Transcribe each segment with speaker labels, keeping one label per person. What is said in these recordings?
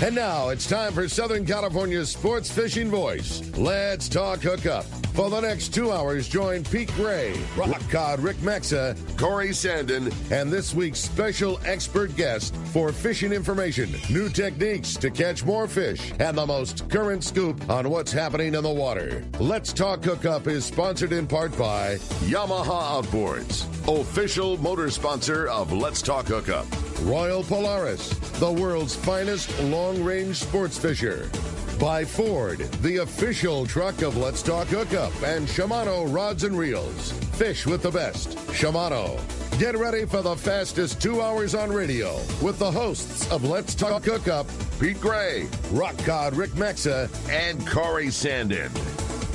Speaker 1: And now it's time for Southern California's sports fishing voice. Let's talk hookup. For the next 2 hours, join Pete Gray, Rock Cod Rick Maxa, Corey Sandin, and this week's special expert guest for fishing information, new techniques to catch more fish, and the most current scoop on what's happening in the water. Let's Talk Hookup is sponsored in part by Yamaha Outboards, official motor sponsor of Let's Talk Hookup. Royal Polaris, the world's finest long-range sports fisher. By Ford, the official truck of Let's Talk Hookup, and Shimano Rods and Reels. Fish with the best. Shimano. Get ready for the fastest 2 hours on radio with the hosts of Let's Talk Hookup, Pete Gray, Rock Cod Rick Maxa, and Corey Sandin.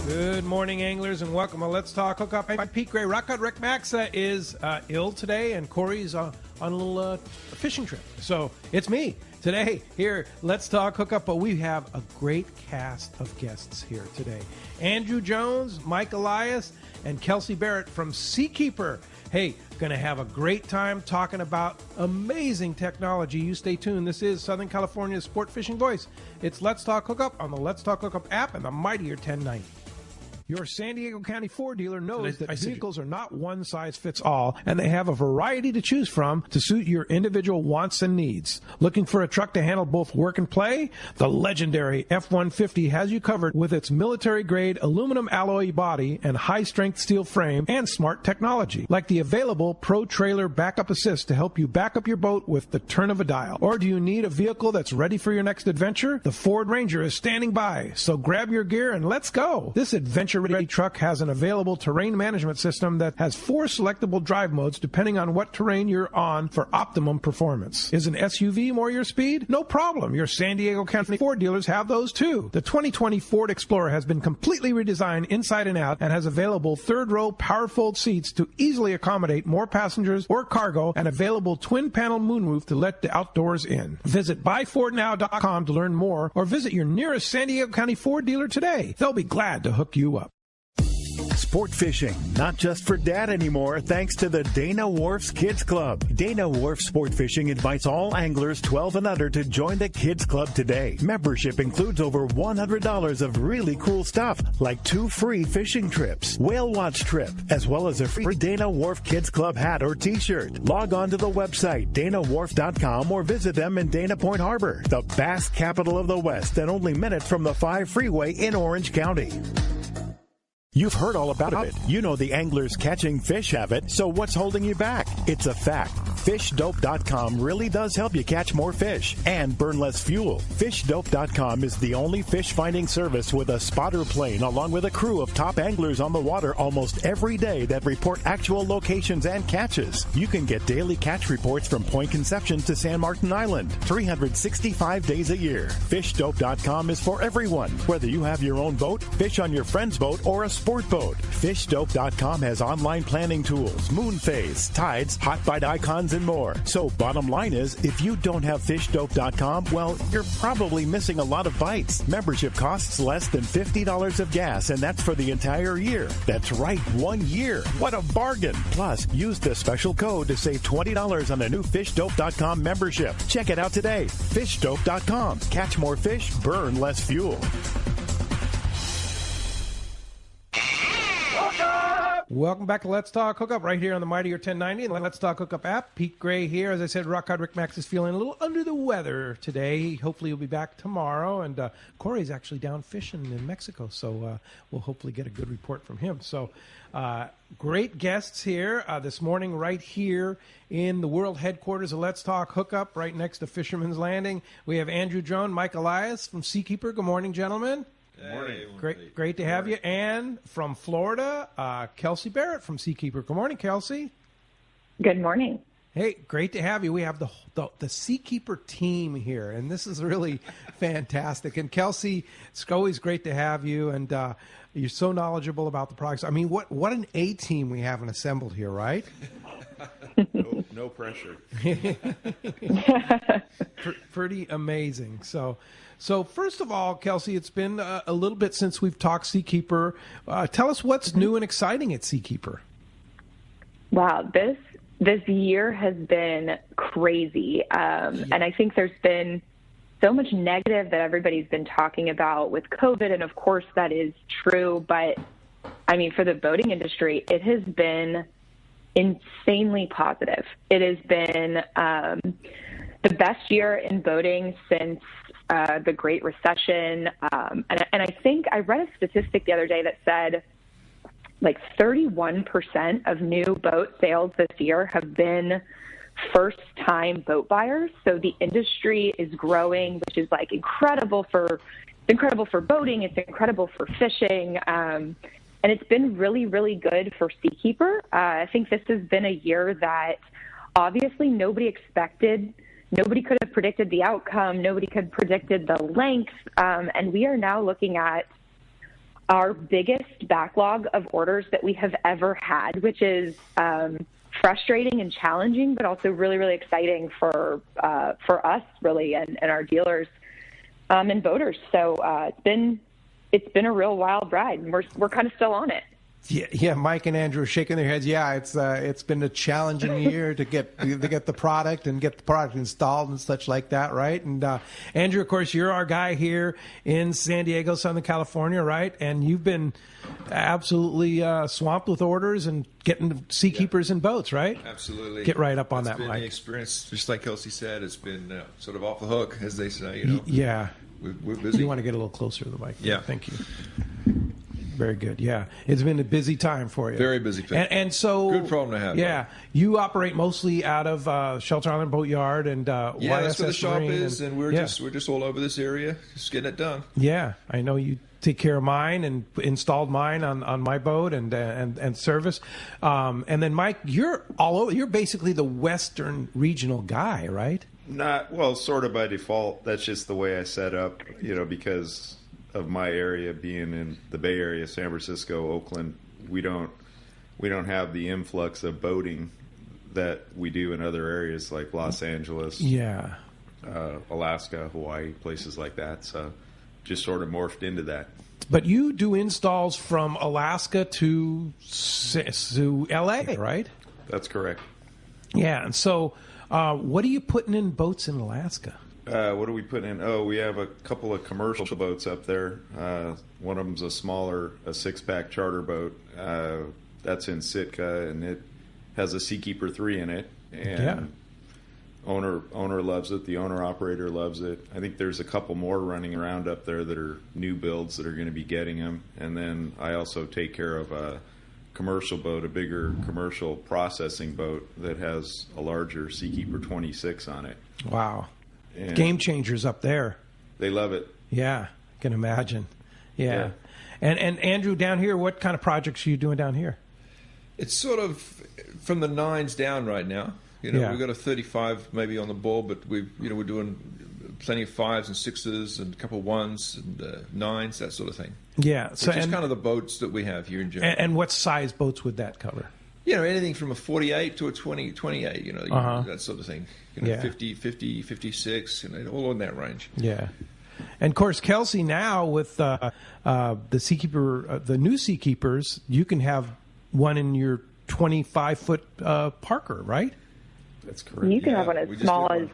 Speaker 2: Good morning, anglers, and welcome to Let's Talk Hookup. I'm Pete Gray. Rock Cod Rick Maxa is ill today, and Corey's on a little fishing trip. So it's me today here. Let's Talk Hookup, but we have a great cast of guests here today. Andrew Jones, Mike Elias, and Kelsey Barrett from Seakeeper. Hey, going to have a great time talking about amazing technology. You stay tuned. This is Southern California's sport fishing voice. It's Let's Talk Hookup on the Let's Talk Hookup app and the mightier 1090. Your San Diego County Ford dealer knows that vehicles are not one size fits all, and they have a variety to choose from to suit your individual wants and needs. Looking for a truck to handle both work and play? The legendary F-150 has you covered with its military-grade aluminum alloy body and high-strength steel frame and smart technology, like the available Pro Trailer Backup Assist to help you back up your boat with the turn of a dial. Or do you need a vehicle that's ready for your next adventure? The Ford Ranger is standing by, so grab your gear and let's go. This adventure-ready truck has an available terrain management system that has 4 selectable drive modes depending on what terrain you're on for optimum performance. Is an SUV more your speed? No problem. Your San Diego County Ford dealers have those too. The 2020 Ford Explorer has been completely redesigned inside and out and has available third-row power-fold seats to easily accommodate more passengers or cargo and available twin-panel moonroof to let the outdoors in. Visit buyfordnow.com to learn more or visit your nearest San Diego County Ford dealer today. They'll be glad to hook you up.
Speaker 3: Sport fishing, not just for dad anymore, thanks to the Dana Wharf's Kids Club. Dana Wharf Sport Fishing invites all anglers 12 and under to join the Kids Club today. Membership includes over $100 of really cool stuff, like 2 free fishing trips, whale watch trip, as well as a free Dana Wharf Kids Club hat or t-shirt. Log on to the website, danawharf.com, or visit them in Dana Point Harbor, the bass capital of the West, and only minutes from the 5 freeway in Orange County. You've heard all about it. You know the anglers catching fish have it, so what's holding you back? It's a fact. FishDope.com really does help you catch more fish and burn less fuel. FishDope.com is the only fish finding service with a spotter plane along with a crew of top anglers on the water almost every day that report actual locations and catches. You can get daily catch reports from Point Conception to San Martin Island, 365 days a year. FishDope.com is for everyone, whether you have your own boat, fish on your friend's boat, or a sport boat. FishDope.com has online planning tools, moon phase, tides, hot bite icons, and more. So bottom line is, if you don't have FishDope.com, well, you're probably missing a lot of bites. Membership costs less than $50 of gas, and that's for the entire year. That's right, 1 year. What a bargain. Plus, use the special code to save $20 on a new FishDope.com membership. Check it out today. FishDope.com. Catch more fish, burn less fuel.
Speaker 2: Welcome back to Let's Talk Hookup right here on the mightier 1090 and the Let's Talk Hookup app. Pete Gray here. As I said, Rock Cod Rick Max is feeling a little under the weather today. Hopefully he'll be back tomorrow. And Corey's actually down fishing in Mexico, so we'll hopefully get a good report from him. So great guests here this morning right here in the world headquarters of Let's Talk Hookup right next to Fisherman's Landing. We have Andrew Jones, Mike Elias from Seakeeper. Good morning, gentlemen.
Speaker 4: Morning.
Speaker 2: Great to have you. And from Florida, Kelsey Barrett from Seakeeper. Good morning, Kelsey.
Speaker 5: Good morning.
Speaker 2: Hey, great to have you. We have the Seakeeper team here, and this is really fantastic. And Kelsey, it's always great to have you, and you're so knowledgeable about the products. I mean, what an A team we haven't assembled here, right?
Speaker 4: No pressure.
Speaker 2: Pretty amazing. So first of all, Kelsey, it's been a little bit since we've talked Seakeeper. Tell us what's new and exciting at Seakeeper.
Speaker 5: Wow, this year has been crazy, and I think there's been so much negative that everybody's been talking about with COVID, and of course that is true, but I mean, for the boating industry, it has been insanely positive. It has been the best year in boating since the Great Recession. And I think I read a statistic the other day that said like 31% of new boat sales this year have been first-time boat buyers. So the industry is growing, which is like incredible for boating. It's incredible for fishing. And it's been really, really good for Seakeeper. I think this has been a year that obviously nobody expected. Nobody could have predicted the outcome. Nobody could have predicted the length. And we are now looking at our biggest backlog of orders that we have ever had, which is frustrating and challenging, but also really, really exciting for us, really, and our dealers and boaters. So it's been a real wild ride, and we're kind of still on it.
Speaker 2: Yeah. Mike and Andrew are shaking their heads. Yeah, it's been a challenging year to get the product and get the product installed and such like that, right? And Andrew, of course, you're our guy here in San Diego, Southern California, right? And you've been absolutely swamped with orders and getting Seakeepers in boats, right?
Speaker 4: Absolutely.
Speaker 2: Get right up on that,
Speaker 4: Mike. It's been the experience, just like Kelsey said. It's been sort of off the hook, as they say.
Speaker 2: Yeah.
Speaker 4: We're busy.
Speaker 2: You want to get a little closer to the mic?
Speaker 4: Yeah.
Speaker 2: Thank you. Very good. Yeah, it's been a busy time for you.
Speaker 4: Very busy.
Speaker 2: And so
Speaker 4: good problem to have.
Speaker 2: Yeah, you operate mostly out of Shelter Island Boat Yard and
Speaker 4: yeah, that's where the shop
Speaker 2: Marine
Speaker 4: is, and we're just all over this area, just getting it done.
Speaker 2: Yeah, I know you take care of mine and installed mine on my boat and service. And then Mike, you're all over. You're basically the Western regional guy, right?
Speaker 6: Sort of by default. That's just the way I set up. Because of my area being in the Bay Area, San Francisco, Oakland, we don't have the influx of boating that we do in other areas like Los Angeles, Alaska, Hawaii, places like that. So just sort of morphed into that. But
Speaker 2: you do installs from Alaska to LA, right?
Speaker 6: That's correct.
Speaker 2: Yeah, and so what are you putting in boats in Alaska?
Speaker 6: What are we putting in? Oh, we have a couple of commercial boats up there. One of them's a smaller, a six-pack charter boat. That's in Sitka, and it has a Seakeeper 3 in it. And owner loves it. The owner-operator loves it. I think there's a couple more running around up there that are new builds that are going to be getting them. And then I also take care of a commercial boat, a bigger commercial processing boat that has a larger Seakeeper 26 on it.
Speaker 2: Wow. And game changers up there.
Speaker 6: They love it.
Speaker 2: Yeah, I can imagine. Yeah. And Andrew, down here, what kind of projects are you doing down here?
Speaker 4: It's sort of from the 9s down right now. We've got a 35 maybe on the ball, but we're doing plenty of 5s and 6s and a couple of 1s and 9s, that sort of thing.
Speaker 2: Yeah. So
Speaker 4: it's kind of the boats that we have here in general.
Speaker 2: And what size boats would that cover?
Speaker 4: Anything from a 48 to a 28, that sort of thing. 50, 56, all in that range.
Speaker 2: Yeah. And, of course, Kelsey, now with the Seakeeper, the new Seakeepers, you can have one in your 25-foot Parker, right?
Speaker 6: That's correct.
Speaker 5: You can have one as small as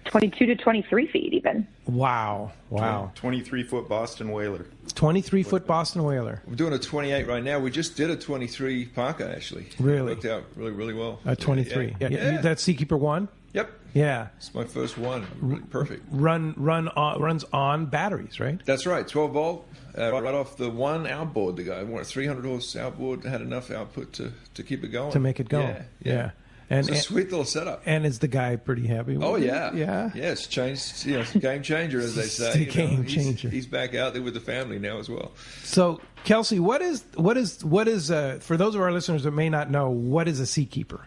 Speaker 5: 22 to 23 feet even.
Speaker 2: Wow.
Speaker 6: 23-foot Boston Whaler.
Speaker 2: 23-foot Boston Whaler.
Speaker 4: We're doing a 28 right now. We just did a 23 Parker, actually.
Speaker 2: Really?
Speaker 4: It worked out really, really well.
Speaker 2: A 23. Yeah. That's Seakeeper 1?
Speaker 4: Yep.
Speaker 2: Yeah.
Speaker 4: It's my first one. Really perfect.
Speaker 2: Runs on batteries, right?
Speaker 4: That's right. 12 volt. Right off the one outboard, the guy wanted a 300 horse outboard, had enough output to keep it going.
Speaker 2: To make it go. Yeah.
Speaker 4: And it's a sweet little setup.
Speaker 2: And is the guy pretty happy with it?
Speaker 4: Yeah.
Speaker 2: Yeah.
Speaker 4: Yeah, it's changed. It's a game changer, as they say.
Speaker 2: It's a game changer.
Speaker 4: He's back out there with the family now as well.
Speaker 2: So, Kelsey, what is for those of our listeners that may not know, what is a Seakeeper?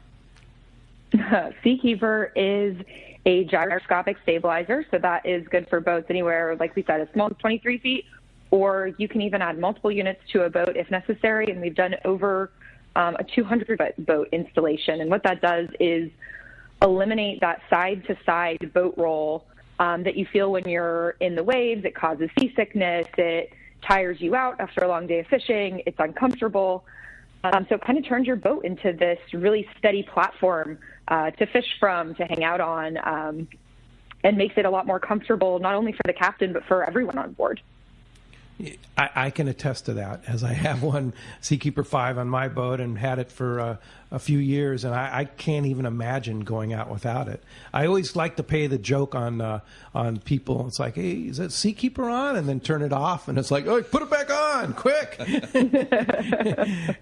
Speaker 5: Seakeeper is a gyroscopic stabilizer, so that is good for boats anywhere, like we said, as small as 23 feet, or you can even add multiple units to a boat if necessary, and we've done over a 200-foot boat installation. And what that does is eliminate that side-to-side boat roll that you feel when you're in the waves. It causes seasickness. It tires you out after a long day of fishing. It's uncomfortable. So it kind of turns your boat into this really steady platform to fish from, to hang out on. and makes it a lot more comfortable, not only for the captain, but for everyone on board.
Speaker 2: I can attest to that, as I have one Seakeeper 5 on my boat and had it for a few years, and I can't even imagine going out without it. I always like to pay the joke on people. It's like, hey, is that Seakeeper on? And then turn it off, and it's like, oh, put it back on, quick!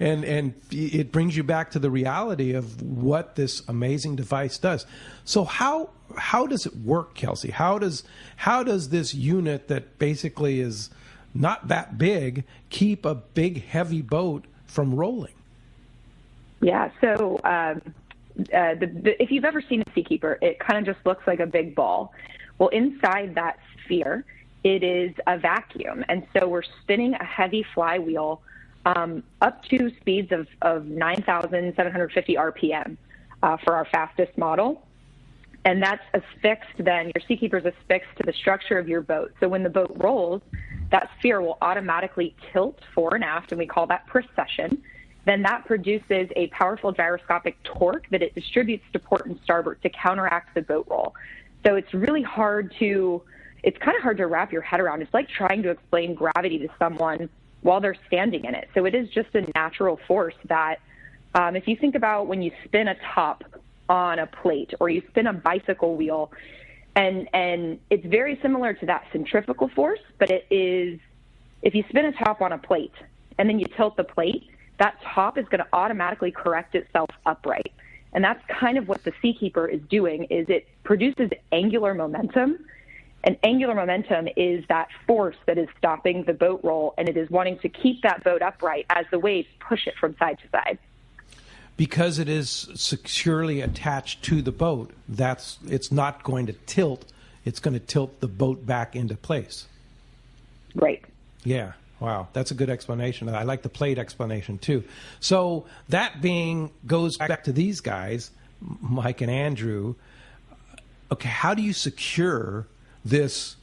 Speaker 2: and it brings you back to the reality of what this amazing device does. So how does it work, Kelsey? How does this unit that basically is not that big keep a big, heavy boat from rolling?
Speaker 5: Yeah, so if you've ever seen a Seakeeper, it kind of just looks like a big ball. Well, inside that sphere, it is a vacuum. And so we're spinning a heavy flywheel up to speeds of 9,750 RPM for our fastest model. And that's affixed then, your Seakeeper is affixed to the structure of your boat. So when the boat rolls, that sphere will automatically tilt fore and aft, and we call that precession. Then that produces a powerful gyroscopic torque that it distributes to port and starboard to counteract the boat roll. So it's really it's kind of hard to wrap your head around. It's like trying to explain gravity to someone while they're standing in it. So it is just a natural force that, if you think about when you spin a top on a plate or you spin a bicycle wheel, and it's very similar to that centrifugal force, but it is, if you spin a top on a plate and then you tilt the plate, that top is going to automatically correct itself upright. And that's kind of what the Seakeeper is doing, is it produces angular momentum. And angular momentum is that force that is stopping the boat roll, and it is wanting to keep that boat upright as the waves push it from side to side.
Speaker 2: Because it is securely attached to the boat, it's not going to tilt. It's going to tilt the boat back into place.
Speaker 5: Right.
Speaker 2: Yeah. Wow. That's a good explanation. I like the plate explanation, too. So that goes back to these guys, Mike and Andrew. Okay, how do you secure this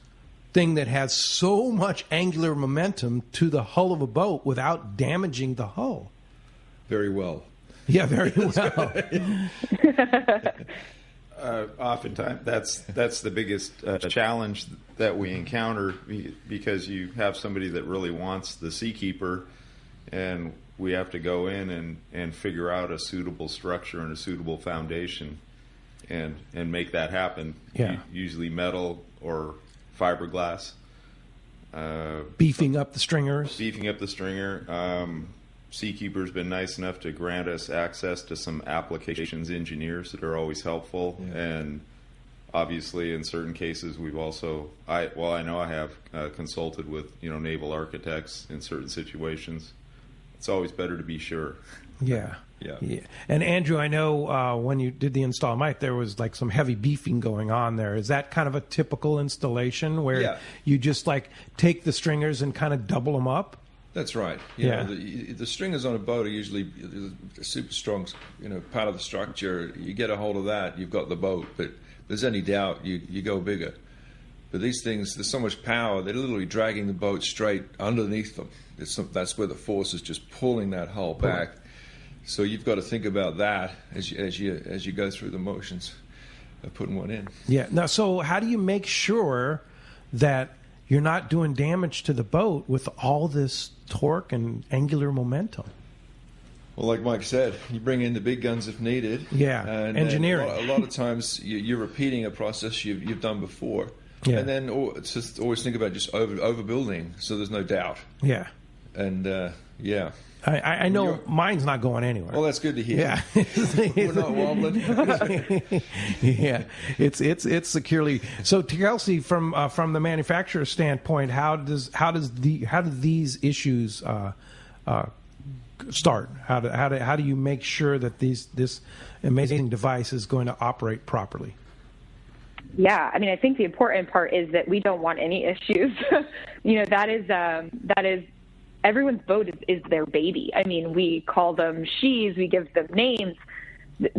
Speaker 2: thing that has so much angular momentum to the hull of a boat without damaging the hull?
Speaker 4: Very well.
Speaker 2: Yeah, very well.
Speaker 6: Oftentimes, that's the biggest challenge that we encounter, because you have somebody that really wants the Seakeeper, and we have to go in and figure out a suitable structure and a suitable foundation and make that happen.
Speaker 2: Yeah.
Speaker 6: Usually metal or fiberglass.
Speaker 2: Beefing up the stringers.
Speaker 6: Seakeeper's been nice enough to grant us access to some applications engineers that are always helpful. Yeah. And obviously in certain cases we've also, I know I have consulted with, naval architects in certain situations. It's always better to be sure.
Speaker 2: Yeah. Yeah. And Andrew, I know when you did the install, Mike, there was like some heavy beefing going on there. Is that kind of a typical installation where you just like take the stringers and kind of double them up?
Speaker 4: That's right. The stringers on a boat are usually a super strong, part of the structure. You get a hold of that, you've got the boat. But if there's any doubt, you go bigger. But these things, there's so much power, they're literally dragging the boat straight underneath them. That's where the force is just pulling that hull back. So you've got to think about that as you go through the motions of putting one in. Yeah.
Speaker 2: Now, so how do you make sure that you're not doing damage to the boat with all this torque and angular momentum?
Speaker 4: Well, like Mike said, you bring in the big guns if needed.
Speaker 2: Yeah, and engineering.
Speaker 4: A lot of times you're repeating a process you've done before. Yeah. And then just always think about just overbuilding so there's no doubt.
Speaker 2: Yeah.
Speaker 4: And,
Speaker 2: I know mine's not going anywhere.
Speaker 4: Well, that's good to hear.
Speaker 2: Yeah,
Speaker 4: we're not wobbling.
Speaker 2: Yeah, it's securely. So, Kelsey, from the manufacturer's standpoint, how do these issues start? How do you make sure that this amazing device is going to operate properly?
Speaker 5: Yeah, I mean, I think the important part is that we don't want any issues. That is. Everyone's boat is their baby. I mean, we call them she's, we give them names.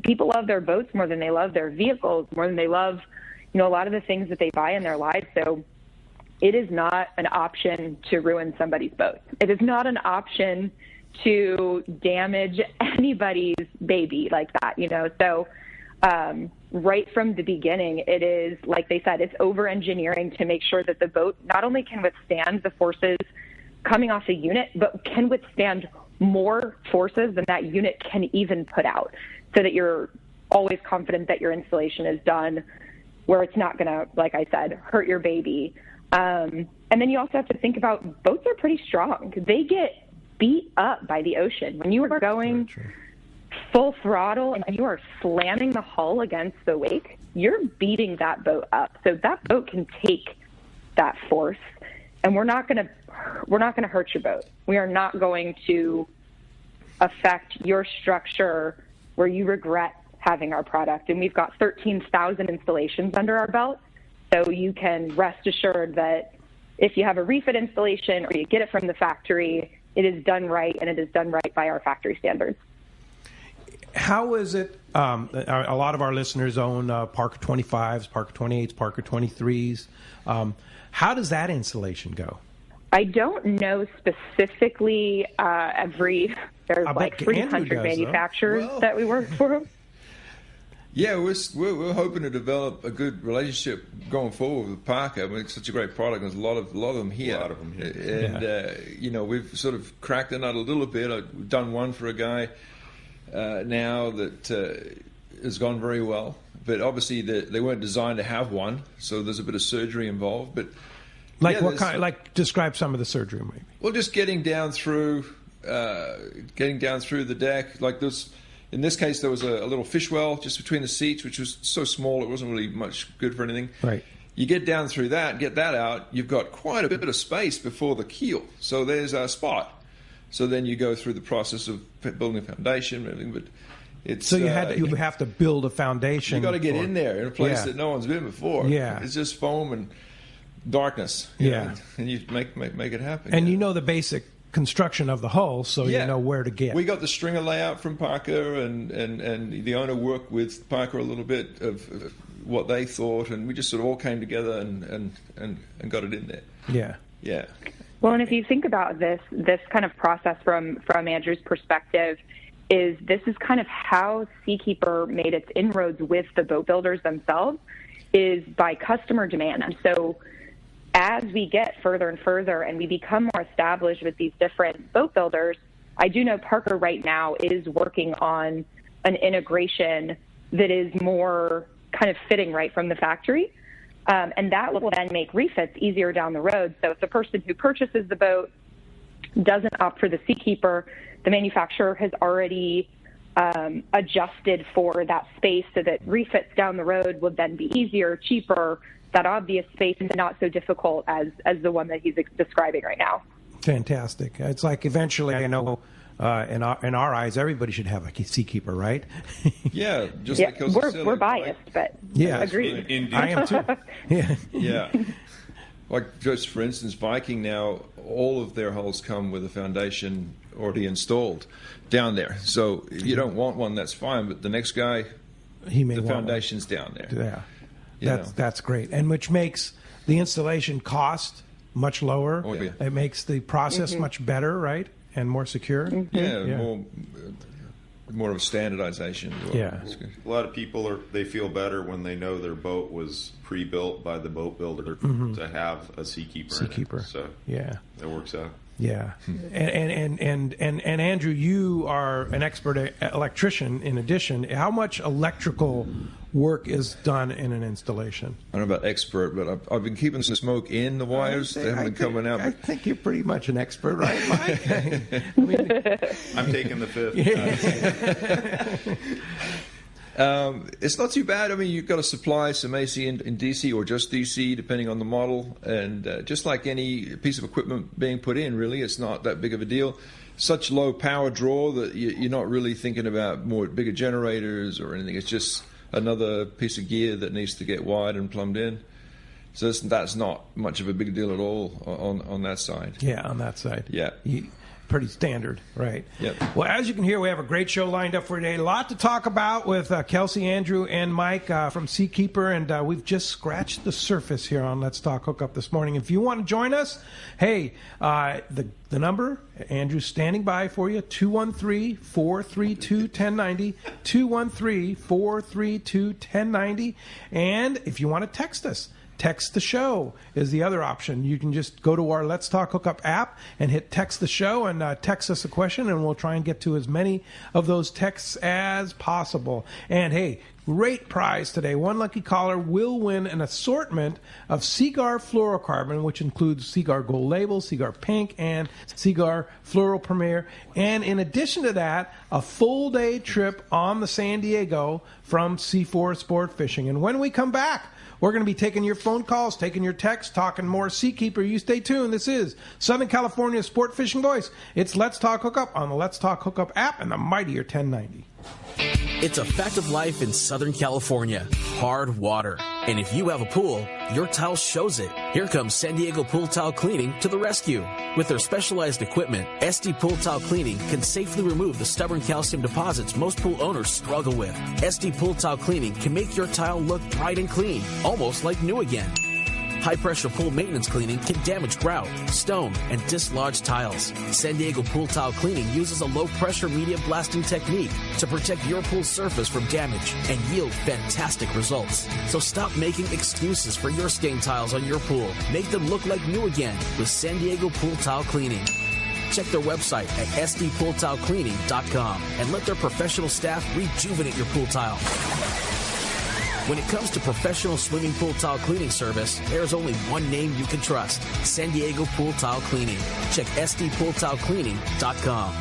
Speaker 5: People love their boats more than they love their vehicles, more than they love, a lot of the things that they buy in their lives. So it is not an option to ruin somebody's boat. It is not an option to damage anybody's baby like that, So right from the beginning, it is, like they said, it's over-engineering to make sure that the boat not only can withstand the forces coming off the unit, but can withstand more forces than that unit can even put out, so that you're always confident that your installation is done where it's not going to, like I said, hurt your baby. And then you also have to think about, boats are pretty strong. They get beat up by the ocean. When you are going full throttle and you are slamming the hull against the wake, you're beating that boat up. So that boat can take that force, and we're not going to hurt your boat. We are not going to affect your structure where you regret having our product. And we've got 13,000 installations under our belt, so you can rest assured that if you have a refit installation or you get it from the factory, it is done right, and it is done right by our factory standards.
Speaker 2: How is it? A lot of our listeners own Parker 25s, Parker 28s, Parker 23s. How does that installation go?
Speaker 5: I don't know specifically there's like 300 manufacturers that we work for.
Speaker 4: Yeah, we're hoping to develop a good relationship going forward with Parker. I mean, it's such a great product. There's a lot of them here. And we've sort of cracked the nut a little bit. We've done one for a guy now that has gone very well. But obviously they weren't designed to have one, so there's a bit of surgery involved. But
Speaker 2: what kind? Like, describe some of the surgery, maybe.
Speaker 4: Well, just getting down through the deck. Like this. In this case, there was a little fish well just between the seats, which was so small it wasn't really much good for anything.
Speaker 2: Right.
Speaker 4: You get down through that, get that out, you've got quite a bit of space before the keel. So there's a spot. So then you go through the process of building a foundation, everything. But it's
Speaker 2: so you have to build a foundation.
Speaker 4: You got to get in there in a place that no one's been before.
Speaker 2: Yeah.
Speaker 4: It's just foam and darkness. You know, and you make it happen.
Speaker 2: And you know the basic construction of the hull, so you know where to get.
Speaker 4: We got the stringer layout from Parker, and the owner worked with Parker a little bit of what they thought, and we just sort of all came together and got it in there. Yeah.
Speaker 5: Well, and if you think about this kind of process from Andrew's perspective, this is kind of how Seakeeper made its inroads with the boat builders themselves, is by customer demand. And so as we get further and further and we become more established with these different boat builders, I do know Parker right now is working on an integration that is more kind of fitting right from the factory. And that will then make refits easier down the road. So if the person who purchases the boat doesn't opt for the Seakeeper, the manufacturer has already adjusted for that space so that refits down the road would then be easier, cheaper. That obvious space is not so difficult as the one that he's describing right now.
Speaker 2: Fantastic. It's like eventually, I know, in our eyes, everybody should have a Seakeeper, right?
Speaker 4: Yeah, just like
Speaker 5: we're biased, but agreed.
Speaker 4: Indeed.
Speaker 2: I am too.
Speaker 4: Yeah. Like just for instance, Viking now, all of their hulls come with a foundation already installed down there. So you don't want one, that's fine, but the next guy, the foundation's down there.
Speaker 2: Yeah. That's great, and which makes the installation cost much lower.
Speaker 4: Oh, yeah.
Speaker 2: It makes the process much better, right, and more secure.
Speaker 4: More of a standardization.
Speaker 2: Yeah.
Speaker 6: A lot of people they feel better when they know their boat was pre-built by the boat builder to have a Seakeeper. In it. So that works out.
Speaker 2: Yeah, and Andrew, you are an expert electrician. In addition, how much electrical work is done in an installation?
Speaker 4: I don't know about expert, but I've been keeping some smoke in the wires. They haven't been coming out.
Speaker 2: I think you're pretty much an expert, right, Mike?
Speaker 6: I'm taking the fifth.
Speaker 4: It's not too bad. I mean, you've got to supply some AC in DC or just DC, depending on the model. And just like any piece of equipment being put in, really, it's not that big of a deal. Such low power draw that you're not really thinking about bigger generators or anything. It's just another piece of gear that needs to get wired and plumbed in. So that's not much of a big deal at all on that side.
Speaker 2: Yeah, on that side.
Speaker 4: Yeah.
Speaker 2: pretty standard, right?
Speaker 4: Yep.
Speaker 2: Well, as you can hear, we have a great show lined up for today. A lot to talk about with Kelsey, Andrew, and Mike from Seakeeper, and we've just scratched the surface here on Let's Talk Hookup this morning. If you want to join us, hey, the number, Andrew's standing by for you, 213-432-1090, 213-432-1090, and if you want to text us, text the show is the other option. You can just go to our Let's Talk Hookup app and hit text the show and text us a question, and we'll try and get to as many of those texts as possible. And hey, great prize today. One lucky caller will win an assortment of Cigar Fluorocarbon, which includes Cigar Gold Label, Cigar Pink, and Cigar Floral Premier. And in addition to that, a full-day trip on the San Diego from C4 Sport Fishing. And when we come back, we're going to be taking your phone calls, taking your texts, talking more Seakeeper. You stay tuned. This is Southern California's Sport Fishing Voice. It's Let's Talk Hookup on the Let's Talk Hookup app and the mightier 1090.
Speaker 7: It's a fact of life in Southern California. Hard water. And if you have a pool, your tile shows it. Here comes San Diego Pool Tile Cleaning to the rescue. With their specialized equipment, SD Pool Tile Cleaning can safely remove the stubborn calcium deposits most pool owners struggle with. SD Pool Tile Cleaning can make your tile look bright and clean, almost like new again. High-pressure pool maintenance cleaning can damage grout, stone, and dislodged tiles. San Diego Pool Tile Cleaning uses a low-pressure media blasting technique to protect your pool surface from damage and yield fantastic results. So stop making excuses for your stained tiles on your pool. Make them look like new again with San Diego Pool Tile Cleaning. Check their website at sdpooltilecleaning.com and let their professional staff rejuvenate your pool tile. When it comes to professional swimming pool tile cleaning service, there's only one name you can trust: San Diego Pool Tile Cleaning. Check sdpooltilecleaning.com.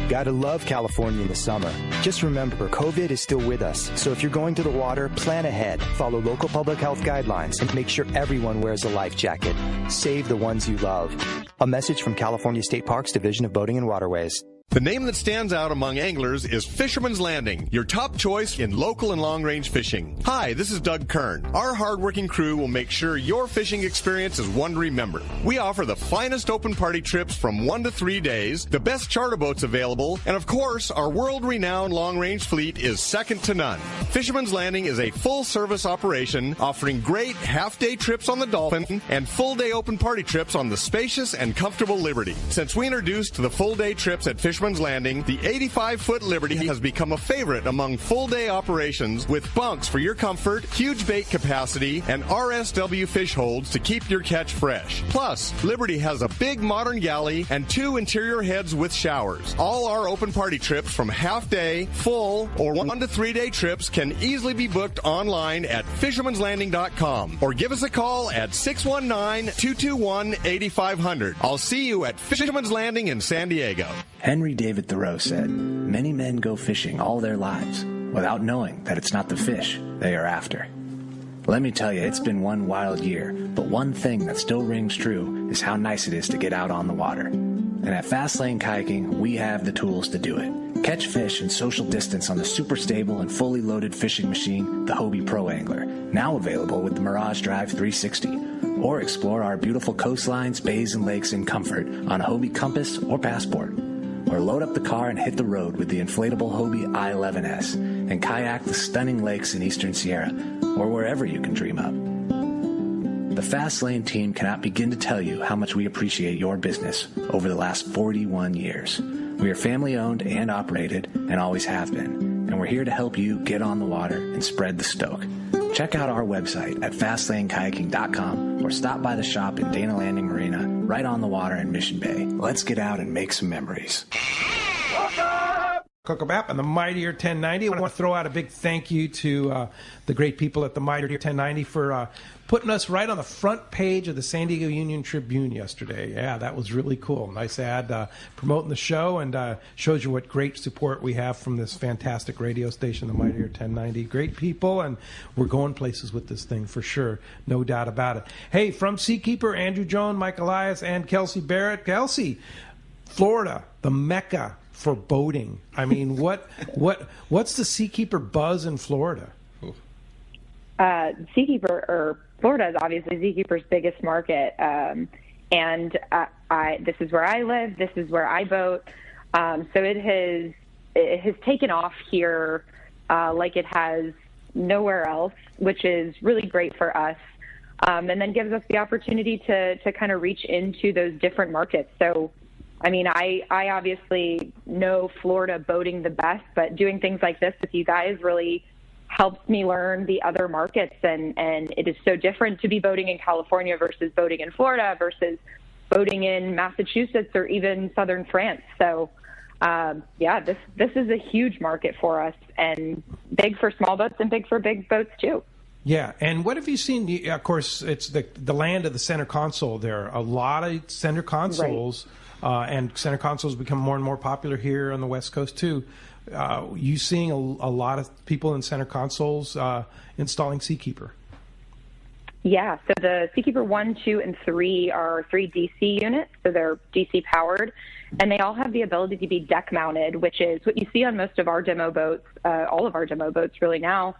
Speaker 8: Gotta love California in the summer. Just remember, COVID is still with us. So if you're going to the water, plan ahead. Follow local public health guidelines and make sure everyone wears a life jacket. Save the ones you love. A message from California State Parks Division of Boating and Waterways.
Speaker 9: The name that stands out among anglers is Fisherman's Landing, your top choice in local and long-range fishing. Hi, this is Doug Kern. Our hardworking crew will make sure your fishing experience is one to remember. We offer the finest open party trips from 1 to 3 days, the best charter boats available, and of course, our world-renowned long-range fleet is second to none. Fisherman's Landing is a full-service operation offering great half-day trips on the Dolphin and full-day open party trips on the spacious and comfortable Liberty. Since we introduced the full-day trips at Fisherman's Landing, the 85-foot Liberty has become a favorite among full-day operations with bunks for your comfort, huge bait capacity, and RSW fish holds to keep your catch fresh. Plus, Liberty has a big modern galley and 2 interior heads with showers. All our open party trips from half-day, full, or 1 to 3 day trips can easily be booked online at fishermanslanding.com or give us a call at 619-221-8500. I'll see you at Fisherman's Landing in San Diego.
Speaker 10: Henry David Thoreau said, "Many men go fishing all their lives without knowing that it's not the fish they are after." Let me tell you, it's been one wild year, but one thing that still rings true is how nice it is to get out on the water. And at Fastlane Kayaking, we have the tools to do it. Catch fish and social distance on the super stable and fully loaded fishing machine, the Hobie Pro Angler, now available with the Mirage Drive 360. Or explore our beautiful coastlines, bays, and lakes in comfort on a Hobie Compass or Passport. Or load up the car and hit the road with the inflatable Hobie I-11S and kayak the stunning lakes in Eastern Sierra or wherever you can dream of. The Fast Lane team cannot begin to tell you how much we appreciate your business over the last 41 years. We are family owned and operated and always have been, and we're here to help you get on the water and spread the stoke. Check out our website at fastlanekayaking.com or stop by the shop in Dana Landing Marina, right on the water in Mission Bay. Let's get out and make some memories.
Speaker 2: Hookup app and the mightier 1090. I want to throw out a big thank you to the great people at the mightier 1090 for putting us right on the front page of the San Diego Union Tribune yesterday. Yeah, that was really cool. Nice ad promoting the show, and shows you what great support we have from this fantastic radio station, the mightier 1090. Great people, and we're going places with this thing for sure. No doubt about it. Hey, from Seakeeper, Andrew Jones, Mike Elias, and Kelsey Barrett. Kelsey, Florida, the Mecca for boating. I mean, what's the Seakeeper buzz in Florida?
Speaker 5: Seakeeper, or Florida is obviously Seakeeper's biggest market. and this is where I live. This is where I boat. So it has taken off here like it has nowhere else, which is really great for us. And then gives us the opportunity to kind of reach into those different markets. So, I mean, I obviously know Florida boating the best, but doing things like this with you guys really helps me learn the other markets. And it is so different to be boating in California versus boating in Florida versus boating in Massachusetts or even southern France. So, this is a huge market for us, and big for small boats and big for big boats too.
Speaker 2: Yeah, and what have you seen? Of course, it's the land of the center console. There are a lot of center consoles, and center consoles become more and more popular here on the West Coast too. You seeing a lot of people in center consoles installing Seakeeper?
Speaker 5: Yeah, so the Seakeeper 1, 2, and 3 are 3 DC units, so they're DC powered, and they all have the ability to be deck mounted, which is what you see on most of our demo boats, all of our demo boats really now,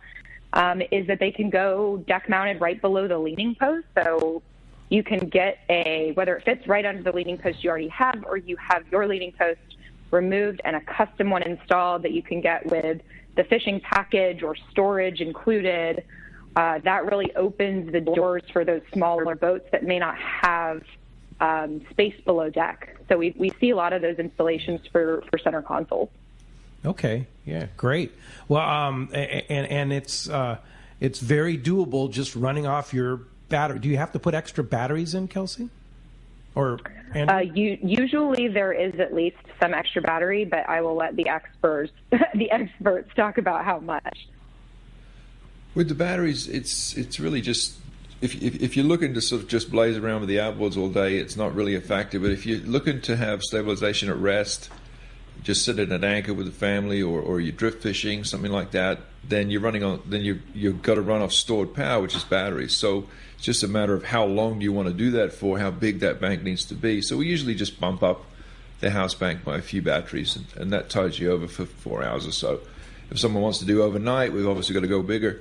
Speaker 5: is that they can go deck mounted right below the leaning post. So you can get whether it fits right under the leaning post you already have, or you have your leaning post removed and a custom one installed that you can get with the fishing package or storage included. That really opens the doors for those smaller boats that may not have space below deck. So we see a lot of those installations for center consoles.
Speaker 2: Okay, yeah, great. Well, and it's very doable just running off your battery. Do you have to put extra batteries in, Kelsey? Or
Speaker 5: usually there is at least some extra battery, but I will let the experts talk about how much.
Speaker 4: With the batteries, it's really just if you're looking to sort of just blaze around with the outboards all day, it's not really a factor. But if you're looking to have stabilization at rest, just sit at an anchor with the family, or you're drift fishing, something like that, then you've got to run off stored power, which is batteries. So it's just a matter of how long do you want to do that for, how big that bank needs to be. So we usually just bump up the house bank by a few batteries, and that tides you over for 4 hours or so. If someone wants to do overnight, we've obviously got to go bigger.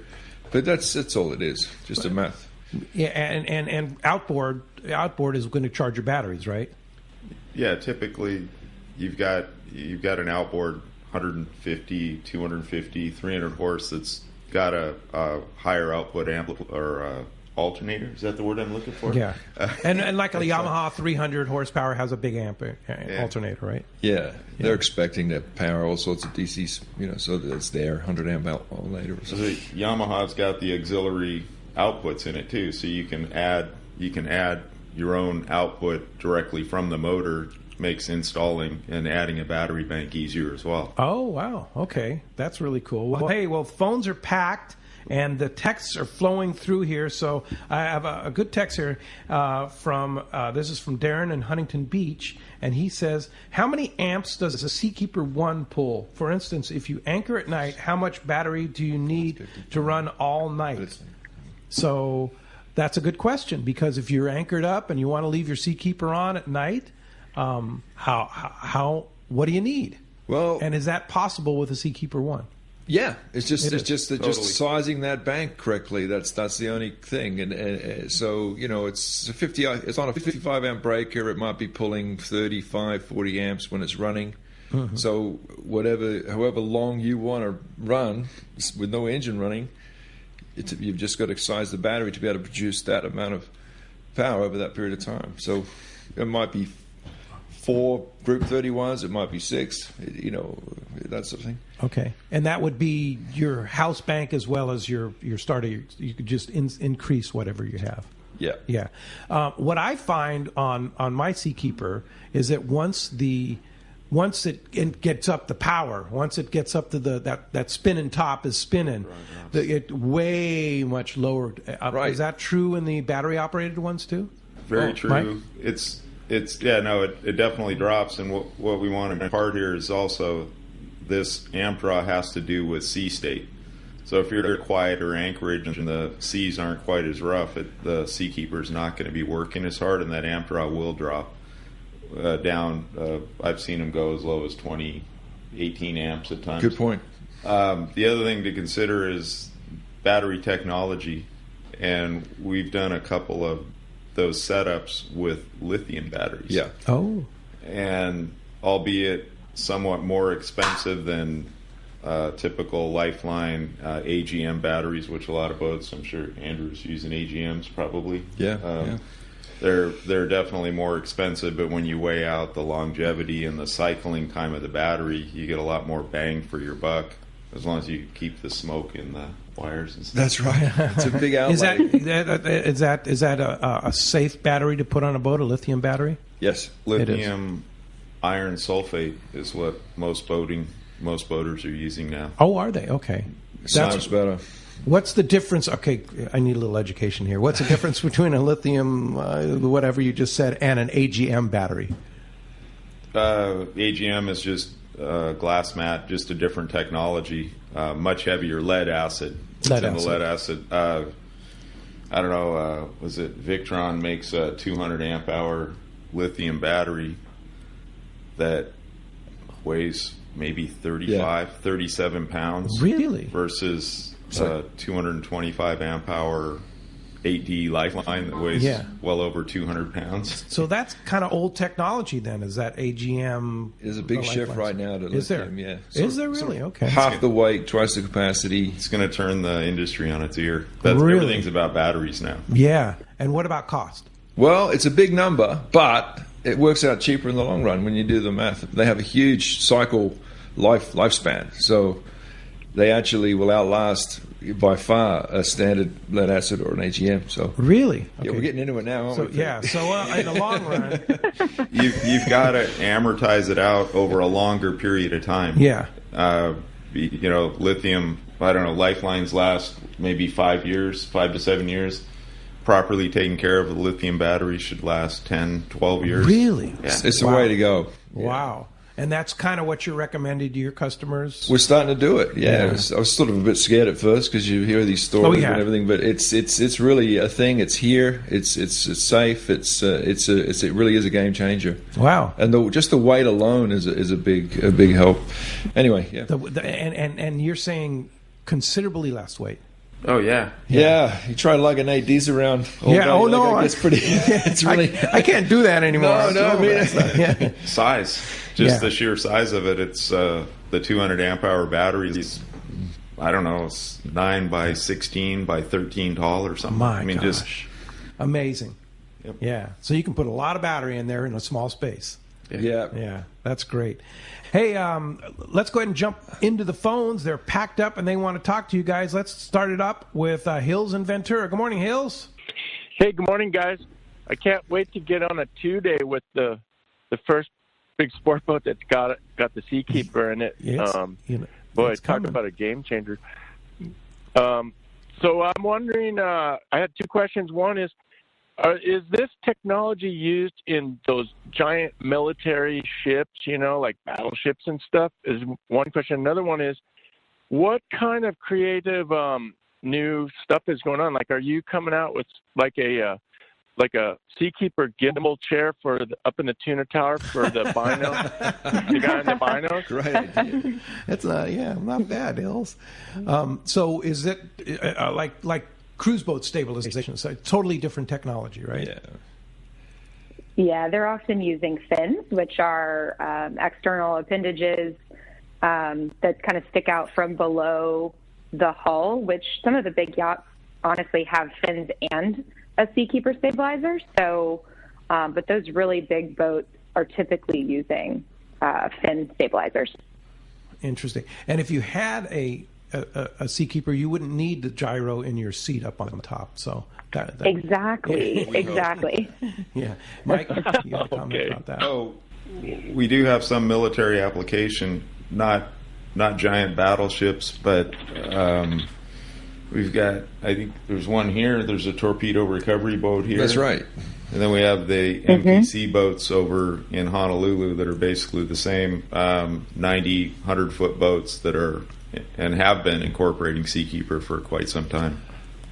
Speaker 4: But that's all it is, just a math.
Speaker 2: Yeah, and outboard is going to charge your batteries, right?
Speaker 6: Yeah, typically you've got an outboard 150, 250, 300 horse that's got a higher output alternator. Is that the word I'm looking for?
Speaker 2: Yeah, and like a Yamaha 300 horsepower has a big alternator, right?
Speaker 4: Yeah, they're expecting to power all sorts of DCs, so that it's there 100 amp alternator. Or something.
Speaker 6: So Yamaha's got the auxiliary outputs in it too, so you can add your own output directly from the motor. Makes installing and adding a battery bank easier as well.
Speaker 2: Oh, wow. Okay. That's really cool. Well, phones are packed and the texts are flowing through here. So I have a good text here this is from Darren in Huntington Beach. And he says, how many amps does a Seakeeper 1 pull? For instance, if you anchor at night, how much battery do you need to run all night? So that's a good question, because if you're anchored up and you want to leave your Seakeeper on at night, what do you need?
Speaker 4: Well,
Speaker 2: and is that possible with a Seakeeper 1?
Speaker 4: Yeah, it's just sizing that bank correctly. That's the only thing. And so it's on a 55 amp breaker. It might be pulling 35, 40 amps when it's running. Mm-hmm. So however long you want to run with no engine running, you've just got to size the battery to be able to produce that amount of power over that period of time. So it might be 4 Group 31s, it might be 6, that sort of thing.
Speaker 2: Okay, and that would be your house bank as well as your starter. You could just increase whatever you have.
Speaker 4: Yeah.
Speaker 2: Yeah. What I find on my Seakeeper is that once it gets up the power, once it gets up to that spinning top is spinning, it way much lower.
Speaker 4: Right.
Speaker 2: Is that true in the battery operated ones too?
Speaker 6: Very true. Mike? It definitely drops, and what we want to impart here is also this amp draw has to do with sea state. So if you're at quieter anchorage and the seas aren't quite as rough, the Seakeeper is not going to be working as hard, and that amp draw will drop down. I've seen them go as low as 20, 18 amps at times.
Speaker 4: Good point.
Speaker 6: The other thing to consider is battery technology, and we've done a couple of those setups with lithium batteries.
Speaker 4: Yeah.
Speaker 2: Oh.
Speaker 6: And albeit somewhat more expensive than typical Lifeline AGM batteries, which a lot of boats, I'm sure Andrew's using AGMs probably.
Speaker 4: Yeah.
Speaker 6: They're definitely more expensive, but when you weigh out the longevity and the cycling time of the battery, you get a lot more bang for your buck, as long as you keep the smoke in the wires and stuff.
Speaker 4: That's right. It's a big outlay.
Speaker 2: Is that a safe battery to put on a boat, a lithium battery?
Speaker 4: Yes.
Speaker 6: Lithium iron sulfate is what most boaters are using now.
Speaker 2: Oh, are they? Okay.
Speaker 4: Sounds better.
Speaker 2: What's the difference? Okay, I need a little education here. What's the difference between a lithium, whatever you just said, and an AGM battery?
Speaker 6: AGM is just glass mat, just a different technology, much heavier lead acid.
Speaker 2: Lead
Speaker 6: acid. I don't know, was it Victron makes a 200 amp hour lithium battery that weighs maybe 37 pounds.
Speaker 2: Really?
Speaker 6: Versus 225 amp hour 8D Lifeline that weighs well over 200 pounds.
Speaker 2: So that's kind of old technology then, is that AGM?
Speaker 4: There's a big shift right now to lithium.
Speaker 2: Is there?
Speaker 4: Yeah.
Speaker 2: Is there really? Okay.
Speaker 4: Half the weight, twice the capacity.
Speaker 6: It's going to turn the industry on its ear.
Speaker 2: Really?
Speaker 6: Everything's about batteries now.
Speaker 2: Yeah. And what about cost?
Speaker 4: Well, it's a big number, but it works out cheaper in the long run when you do the math. They have a huge cycle lifespan, so they actually will outlast by far a standard lead acid or an AGM. So
Speaker 2: really,
Speaker 4: yeah, we're getting into it now, aren't we?
Speaker 2: Yeah. So in the long run,
Speaker 6: you've got to amortize it out over a longer period of time.
Speaker 2: Yeah.
Speaker 6: Lithium. I don't know. Lifelines last maybe 5 to 7 years. Properly taken care of, the lithium battery should last 10, 12 years.
Speaker 2: Really?
Speaker 6: Yeah.
Speaker 4: It's the way to go.
Speaker 2: Wow. And that's kind of what you're recommending to your customers?
Speaker 4: We're starting to do it, yeah. I was sort of a bit scared at first because you hear these stories and everything, but it's really a thing. It's here. It's safe. It really is a game changer.
Speaker 2: Wow.
Speaker 4: And just the weight alone is a big help. Anyway, yeah.
Speaker 2: And you're saying considerably less weight.
Speaker 6: Oh yeah.
Speaker 4: You try lugging ADs around. It's pretty. It's really.
Speaker 2: I can't do that anymore.
Speaker 4: No. I mean,
Speaker 6: size. Just the sheer size of it. It's the 200 amp hour batteries. I don't know. It's 9 by 16 by 13 tall or something.
Speaker 2: Gosh. Just amazing.
Speaker 6: Yep.
Speaker 2: Yeah. So you can put a lot of battery in there in a small space.
Speaker 4: Yeah.
Speaker 2: That's great. Hey, let's go ahead and jump into the phones. They're packed up and they want to talk to you guys. Let's start it up with Hills in Ventura. Good morning, Hills.
Speaker 11: Hey, good morning, guys. I can't wait to get on a 2-day with the first big sport boat that's got the Seakeeper in it. Boy, talk about a game changer. So I'm wondering, I had 2 questions. One is this technology used in those giant military ships, like battleships and stuff, is one question. Another one is, what kind of creative new stuff is going on? Like, are you coming out with like a Seakeeper gimbal chair for up in the tuna tower for the bino, the guy in the binos?
Speaker 4: Great idea.
Speaker 2: That's not bad, Hills. So is it like cruise boat stabilization? So totally different technology, right?
Speaker 5: Yeah, they're often using fins, which are external appendages that kind of stick out from below the hull, which some of the big yachts honestly have fins and a Seakeeper stabilizer. So, but those really big boats are typically using fin stabilizers.
Speaker 2: Interesting. And if you had a Seakeeper, you wouldn't need the gyro in your seat up on top. So that
Speaker 5: exactly.
Speaker 2: Yeah, Mike, you got a comment about that?
Speaker 6: Oh, we do have some military application, not giant battleships, but we've got. I think there's one here. There's a torpedo recovery boat here.
Speaker 4: That's right.
Speaker 6: And then we have the MPC boats over in Honolulu that are basically the same 90, 100-foot boats that are and have been incorporating Seakeeper for quite some time.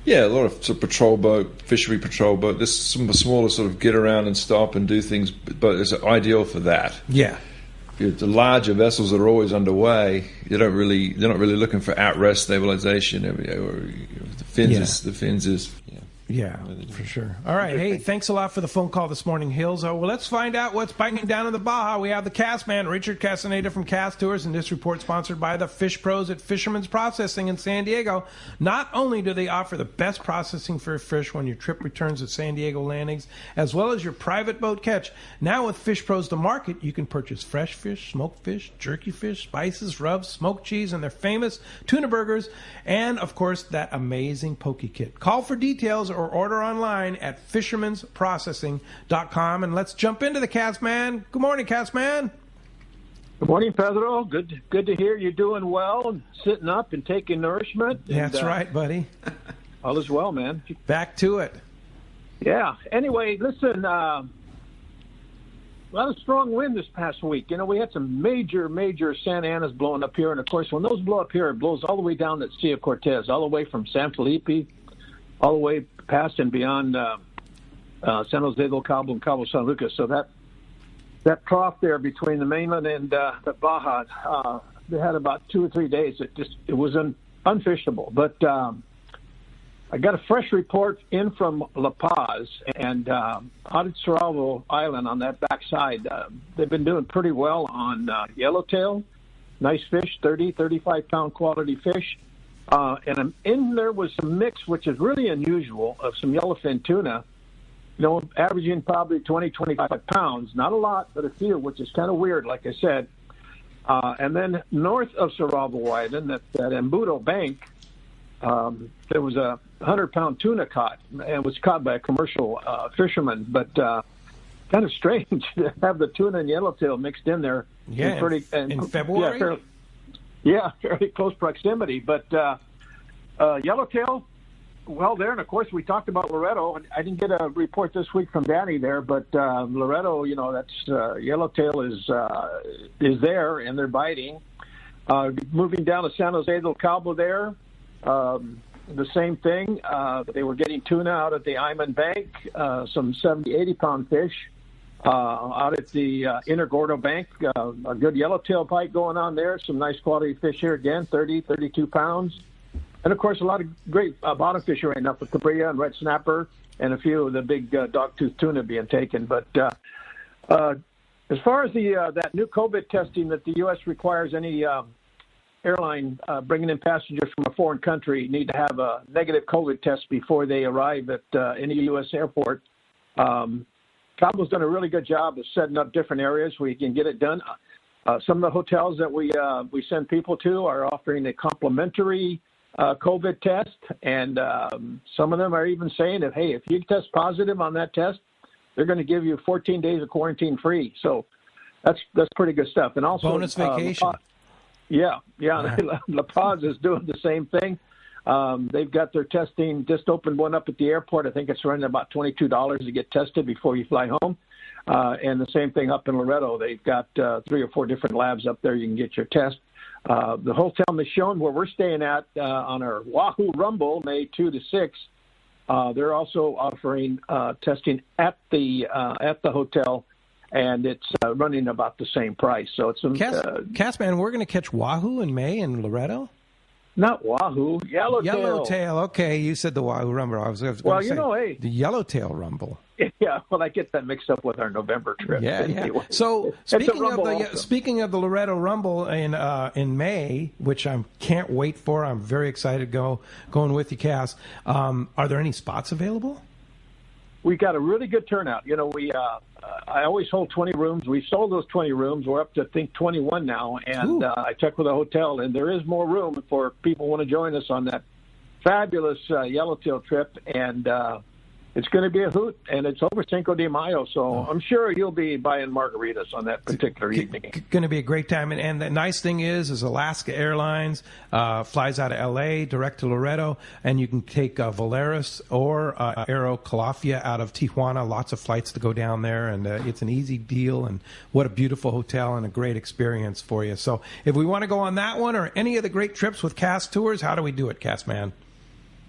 Speaker 4: Yeah, a lot of sort of patrol boat, fishery patrol boat. There's some smaller sort of get around and stop and do things, but it's ideal for that.
Speaker 2: Yeah.
Speaker 4: The larger vessels that are always underway, they're not really looking for at-rest stabilization. The fins is.
Speaker 2: Yeah, for sure. All right. Hey, thanks a lot for the phone call this morning, Hills. Well, let's find out what's biting down in the Baja. We have the Cast Man, Richard Castaneda from Cast Tours, and this report sponsored by the Fish Pros at Fisherman's Processing in San Diego. Not only do they offer the best processing for fish when your trip returns at San Diego landings, as well as your private boat catch, now with Fish Pros to market, you can purchase fresh fish, smoked fish, jerky fish, spices, rubs, smoked cheese, and their famous tuna burgers, and, of course, that amazing poke kit. Call for details or order online at fishermansprocessing.com. And let's jump into the Cast Man. Good morning, Cast Man.
Speaker 12: Good morning, Pedro. Good to hear you're doing well and sitting up and taking nourishment.
Speaker 2: That's right, buddy.
Speaker 12: All is well, man.
Speaker 2: Back to it.
Speaker 12: Yeah. Anyway, listen, a lot of strong wind this past week. You know, we had some major Santa Anas blowing up here. And, of course, when those blow up here, it blows all the way down the Sea of Cortez, all the way from San Felipe, all the way past and beyond San Jose Del Cabo and Cabo San Lucas. So that trough there between the mainland and the Baja, they had about 2 or 3 days. It was unfishable. But I got a fresh report in from La Paz, and out at Cerralvo Island on that backside, they've been doing pretty well on yellowtail, nice fish, 30, 35-pound quality fish. And in there was some mix, which is really unusual, of some yellowfin tuna, you know, averaging probably 20, 25 pounds. Not a lot, but a few, which is kind of weird, like I said. And then north of Cerralvo Island, that Embudo Bank, there was a 100-pound tuna caught, and it was caught by a commercial fisherman. But kind of strange to have the tuna and yellowtail mixed in there.
Speaker 2: Yeah, in February?
Speaker 12: Yeah, fairly close proximity. But yellowtail, well, there. And, of course, we talked about Loretto. I didn't get a report this week from Danny there, but Loretto, you know, that's yellowtail is there, and they're biting. Moving down to San Jose del Cabo there, the same thing. They were getting tuna out at the Iman Bank, some 70, 80-pound fish. Out at the Inner Gordo Bank, a good yellowtail pike going on there. Some nice quality fish here again, 30, 32 pounds. And, of course, a lot of great bottom fish right now for cabria and red snapper and a few of the big dogtooth tuna being taken. But as far as that new COVID testing that the U.S. requires any airline bringing in passengers from a foreign country need to have a negative COVID test before they arrive at any U.S. airport. Cabo's done a really good job of setting up different areas where you can get it done. Some of the hotels that we send people to are offering a complimentary COVID test, and some of them are even saying that, hey, if you test positive on that test, they're going to give you 14 days of quarantine free. So that's pretty good stuff. And also
Speaker 2: bonus vacation.
Speaker 12: La Paz is doing the same thing. They've got their testing, just opened one up at the airport. I think it's running about $22 to get tested before you fly home. And the same thing up in Loretto. They've got 3 or 4 different labs up there. You can get your test. The Hotel Michon, where we're staying at on our Wahoo Rumble, May 2 to 6, they're also offering testing at the hotel, and it's running about the same price. So it's
Speaker 2: Castman, we're going to catch Wahoo in May in Loretto?
Speaker 12: Not Wahoo, Yellowtail.
Speaker 2: Yellowtail, okay. You said the Wahoo Rumble. I was going to say the Yellowtail Rumble.
Speaker 12: Yeah, well, I get that mixed up with our November trip.
Speaker 2: Yeah.
Speaker 12: Anyway.
Speaker 2: So speaking of the Loretto Rumble in May, which I can't wait for, I'm very excited going with you, Cass. Are there any spots available?
Speaker 12: We got a really good turnout. You know, I always hold 20 rooms. We sold those 20 rooms. We're up to, I think, 21 now. And I checked with the hotel, and there is more room for people who want to join us on that fabulous yellowtail trip. And it's going to be a hoot, and it's over Cinco de Mayo, so I'm sure you'll be buying margaritas on that particular evening.
Speaker 2: Going to be a great time, and the nice thing is Alaska Airlines flies out of L.A. direct to Loretto, and you can take Volaris or Aero Calafia out of Tijuana. Lots of flights to go down there, and it's an easy deal, and what a beautiful hotel and a great experience for you. So if we want to go on that one or any of the great trips with Cass Tours, how do we do it, Cass Man?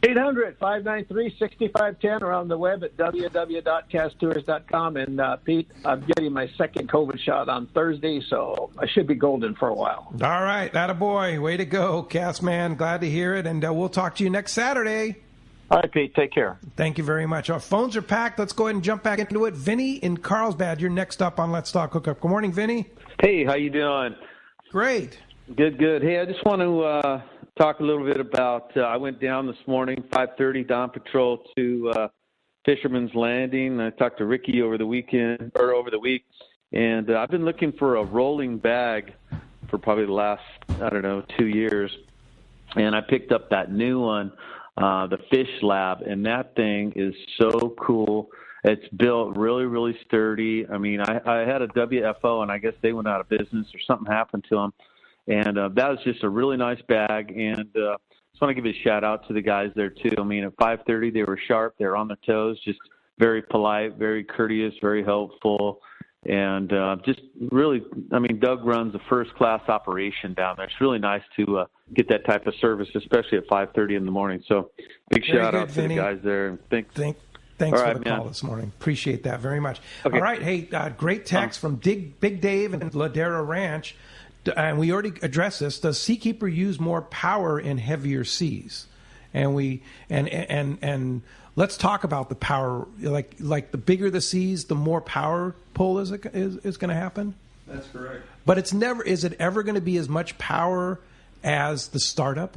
Speaker 12: 800-593-6510 or on the web at www.castours.com. And, Pete, I'm getting my second COVID shot on Thursday, so I should be golden for a while.
Speaker 2: All right. Attaboy. Way to go, Cass Man. Glad to hear it. And we'll talk to you next Saturday.
Speaker 12: All right, Pete, take care.
Speaker 2: Thank you very much. Our phones are packed. Let's go ahead and jump back into it. Vinny in Carlsbad, you're next up on Let's Talk Hookup. Good morning, Vinny.
Speaker 13: Hey, how you doing?
Speaker 2: Great.
Speaker 13: Good. Hey, I just want to talk a little bit about, I went down this morning, 5:30 dawn patrol to Fisherman's Landing. I talked to Ricky over the week, and I've been looking for a rolling bag for probably the last, 2 years. And I picked up that new one, the Fish Lab, and that thing is so cool. It's built really, really sturdy. I mean, I had a WFO, and I guess they went out of business or something happened to them. And that was just a really nice bag. And just want to give a shout-out to the guys there, too. I mean, at 5:30, they were sharp. They were on their toes, just very polite, very courteous, very helpful. And just really, I mean, Doug runs a first-class operation down there. It's really nice to get that type of service, especially at 5:30 in the morning. So big shout-out to the guys there. Thanks
Speaker 2: for the call this morning. Appreciate that very much. Okay. All right. Hey, great text from Big Dave and Ladera Ranch. And we already addressed this. Does Seakeeper use more power in heavier seas? And let's talk about the power. Like the bigger the seas, the more power pull is going to happen.
Speaker 4: That's correct.
Speaker 2: But it's never. Is it ever going to be as much power as the startup?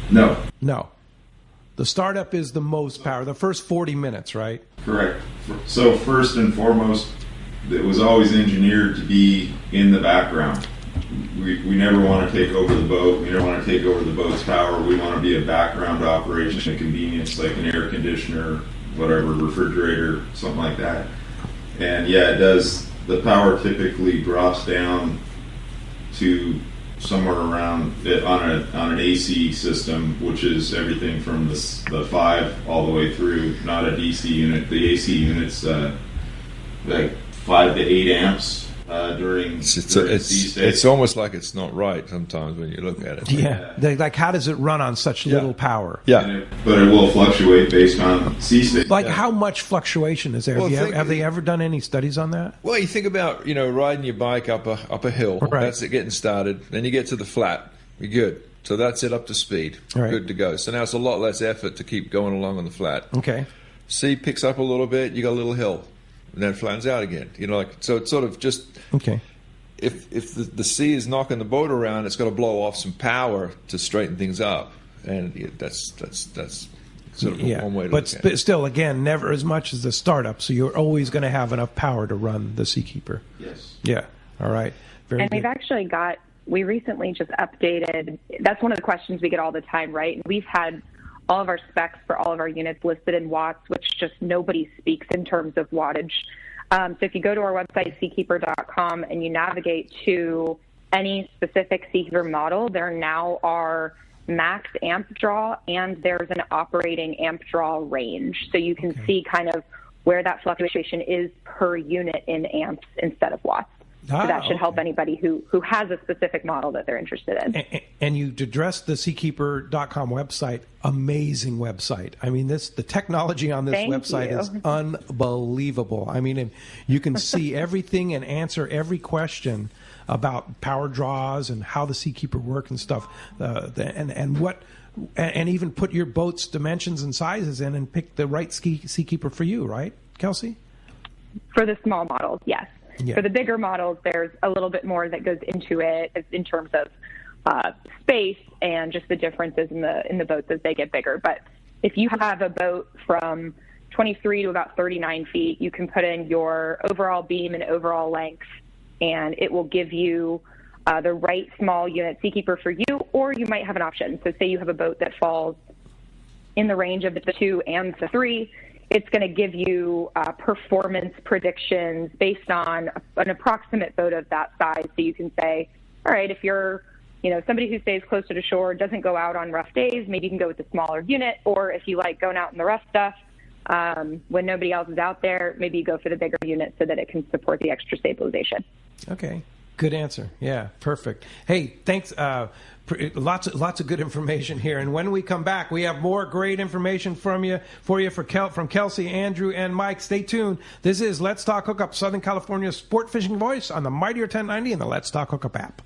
Speaker 6: No.
Speaker 2: The startup is the most power. The first 40 minutes, right?
Speaker 6: Correct. So first and foremost, it was always engineered to be in the background. We never want to take over the boat. We never want to take over the boat's power. We want to be a background operation, a convenience like an air conditioner, whatever, refrigerator, something like that. And yeah, it does. The power typically drops down to somewhere around on an AC system, which is everything from the 5 all the way through, not a DC unit. The AC unit's like 5 to 8 amps. During
Speaker 4: it's almost like it's not right sometimes when you look at it.
Speaker 2: Yeah. Like how does it run on such little power?
Speaker 4: Yeah.
Speaker 6: But it will fluctuate based on sea state.
Speaker 2: Like how much fluctuation is there?
Speaker 4: Well,
Speaker 2: have they ever done any studies on that?
Speaker 4: Well, you think about, riding your bike up a hill. Right. That's it getting started. Then you get to the flat. You're good. So that's it up to speed.
Speaker 2: Right.
Speaker 4: Good to go. So now it's a lot less effort to keep going along on the flat.
Speaker 2: Okay.
Speaker 4: Sea picks up a little bit. You got a little hill. And then it flattens out again. So it's sort of just if the sea is knocking the boat around, it's got to blow off some power to straighten things up, and that's sort of one way to look at it. But
Speaker 2: still, again, never as much as the startup. So you're always going to have enough power to run the Seakeeper.
Speaker 6: Yes.
Speaker 2: Yeah. All right. Very good.
Speaker 5: We've actually we recently just updated. That's one of the questions we get all the time, right? And we've had all of our specs for all of our units listed in watts, which just nobody speaks in terms of wattage. So if you go to our website, seakeeper.com, and you navigate to any specific Seakeeper model, there now are max amp draw and there's an operating amp draw range. So you can see kind of where that fluctuation is per unit in amps instead of watts. So that should help anybody who has a specific model that they're interested in.
Speaker 2: And you addressed the Seakeeper.com website. Amazing website. I mean, the technology on this website is unbelievable. I mean, you can see everything and answer every question about power draws and how the Seakeeper work and stuff, and even put your boat's dimensions and sizes in and pick the right Seakeeper for you, right, Kelsey?
Speaker 5: For the small models, yes.
Speaker 2: Yeah.
Speaker 5: For the bigger models, there's a little bit more that goes into it in terms of space and just the differences in the boats as they get bigger. But if you have a boat from 23 to about 39 feet, you can put in your overall beam and overall length, and it will give you the right small unit Seakeeper for you, or you might have an option. So say you have a boat that falls in the range of the 2 and the 3, it's going to give you performance predictions based on an approximate boat of that size. So you can say, all right, if you're, somebody who stays closer to shore, doesn't go out on rough days, maybe you can go with the smaller unit. Or if you like going out in the rough stuff, when nobody else is out there, maybe you go for the bigger unit so that it can support the extra stabilization.
Speaker 2: Okay. Good answer. Yeah, perfect. Hey, thanks. Lots of good information here. And when we come back, we have more great information from Kelsey, Andrew, and Mike. Stay tuned. This is Let's Talk Hookup, Southern California's sport fishing voice on the Mightier 1090 and the Let's Talk Hookup app.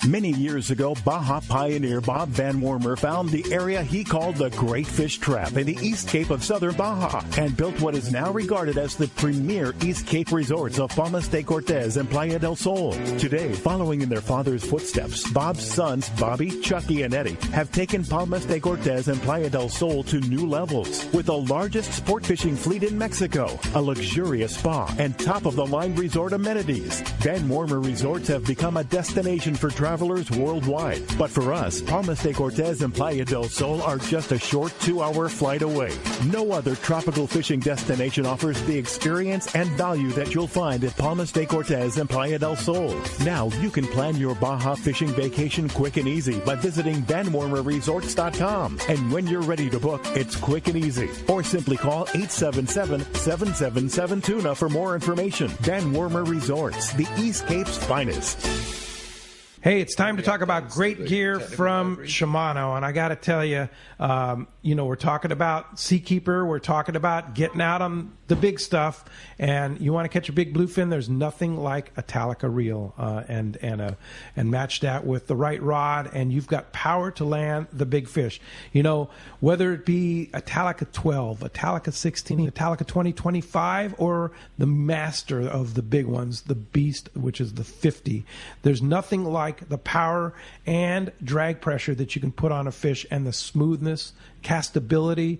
Speaker 3: Many years ago, Baja pioneer Bob Van Wormer found the area he called the Great Fish Trap in the East Cape of southern Baja and built what is now regarded as the premier East Cape resorts of Palmas de Cortez and Playa del Sol. Today, following in their father's footsteps, Bob's sons, Bobby, Chucky, and Eddie, have taken Palmas de Cortez and Playa del Sol to new levels with the largest sport fishing fleet in Mexico, a luxurious spa, and top-of-the-line resort amenities. Van Wormer Resorts have become a destination for travelers worldwide. But for us, Palmas de Cortez and Playa del Sol are just a short 2-hour flight away. No other tropical fishing destination offers the experience and value that you'll find at Palmas de Cortez and Playa del Sol. Now you can plan your Baja fishing vacation quick and easy by visiting VanWormerResorts.com. And when you're ready to book, it's quick and easy. Or simply call 877-777-TUNA for more information. Van Wormer Resorts, the East Cape's finest.
Speaker 2: Hey, it's time to talk about great gear from Shimano, and I got to tell you, we're talking about Seakeeper, we're talking about getting out on the big stuff, and you want to catch a big bluefin, there's nothing like a Talica reel, and match that with the right rod, and you've got power to land the big fish. You know, whether it be a Talica 12, a Talica 16, a Talica 20, 25, or the master of the big ones, the Beast, which is the 50, there's nothing like the power and drag pressure that you can put on a fish, and the smoothness, castability.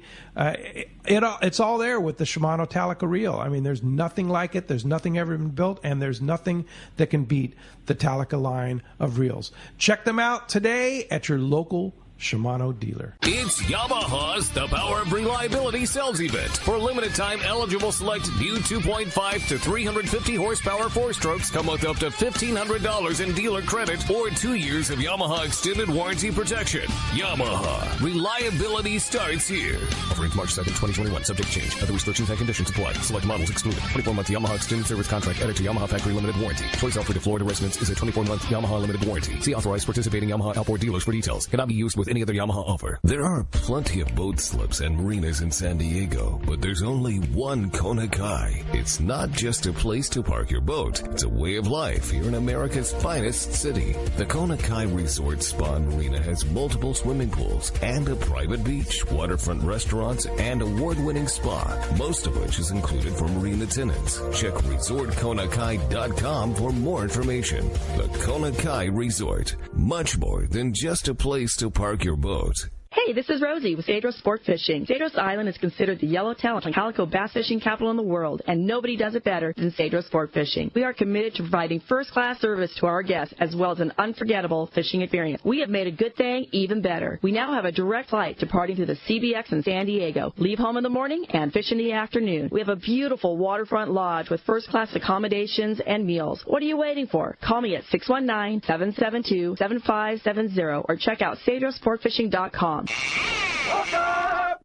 Speaker 2: It's all there with the Shimano Talica reel. I mean, there's nothing like it. There's nothing ever been built, and there's nothing that can beat the Talica line of reels. Check them out today at your local Shimano dealer.
Speaker 14: It's Yamaha's The Power of Reliability sales event. For limited time, eligible select new 2.5 to 350 horsepower 4-strokes come with up to $1,500 in dealer credit or 2 years of Yamaha extended warranty protection. Yamaha. Reliability starts here. Offer ends March 2nd, 2021. Subject to change. Other restrictions and conditions apply. Select models excluded. 24-month Yamaha extended service contract added to Yamaha factory limited warranty. Choice offered to Florida residents is a 24-month Yamaha limited warranty. See authorized participating Yamaha outboard dealers for details. Cannot be used with any other Yamaha offer. There are plenty of boat slips and marinas in San Diego, but there's only one Kona Kai. It's not just a place to park your boat. It's a way of life here in America's finest city. The Kona Kai Resort Spa and Marina has multiple swimming pools and a private beach, waterfront restaurants, and award-winning spa, most of which is included for marine attendants. Check ResortKonakai.com for more information. The Kona Kai Resort. Much more than just a place to park your boat.
Speaker 15: Hey, this is Rosie with Cedros Sport Fishing. Cedros Island is considered the yellowtail and calico bass fishing capital in the world, and nobody does it better than Cedros Sport Fishing. We are committed to providing first-class service to our guests, as well as an unforgettable fishing experience. We have made a good thing even better. We now have a direct flight departing to the CBX in San Diego. Leave home in the morning and fish in the afternoon. We have a beautiful waterfront lodge with first-class accommodations and meals. What are you waiting for? Call me at 619-772-7570 or check out CedrosSportFishing.com.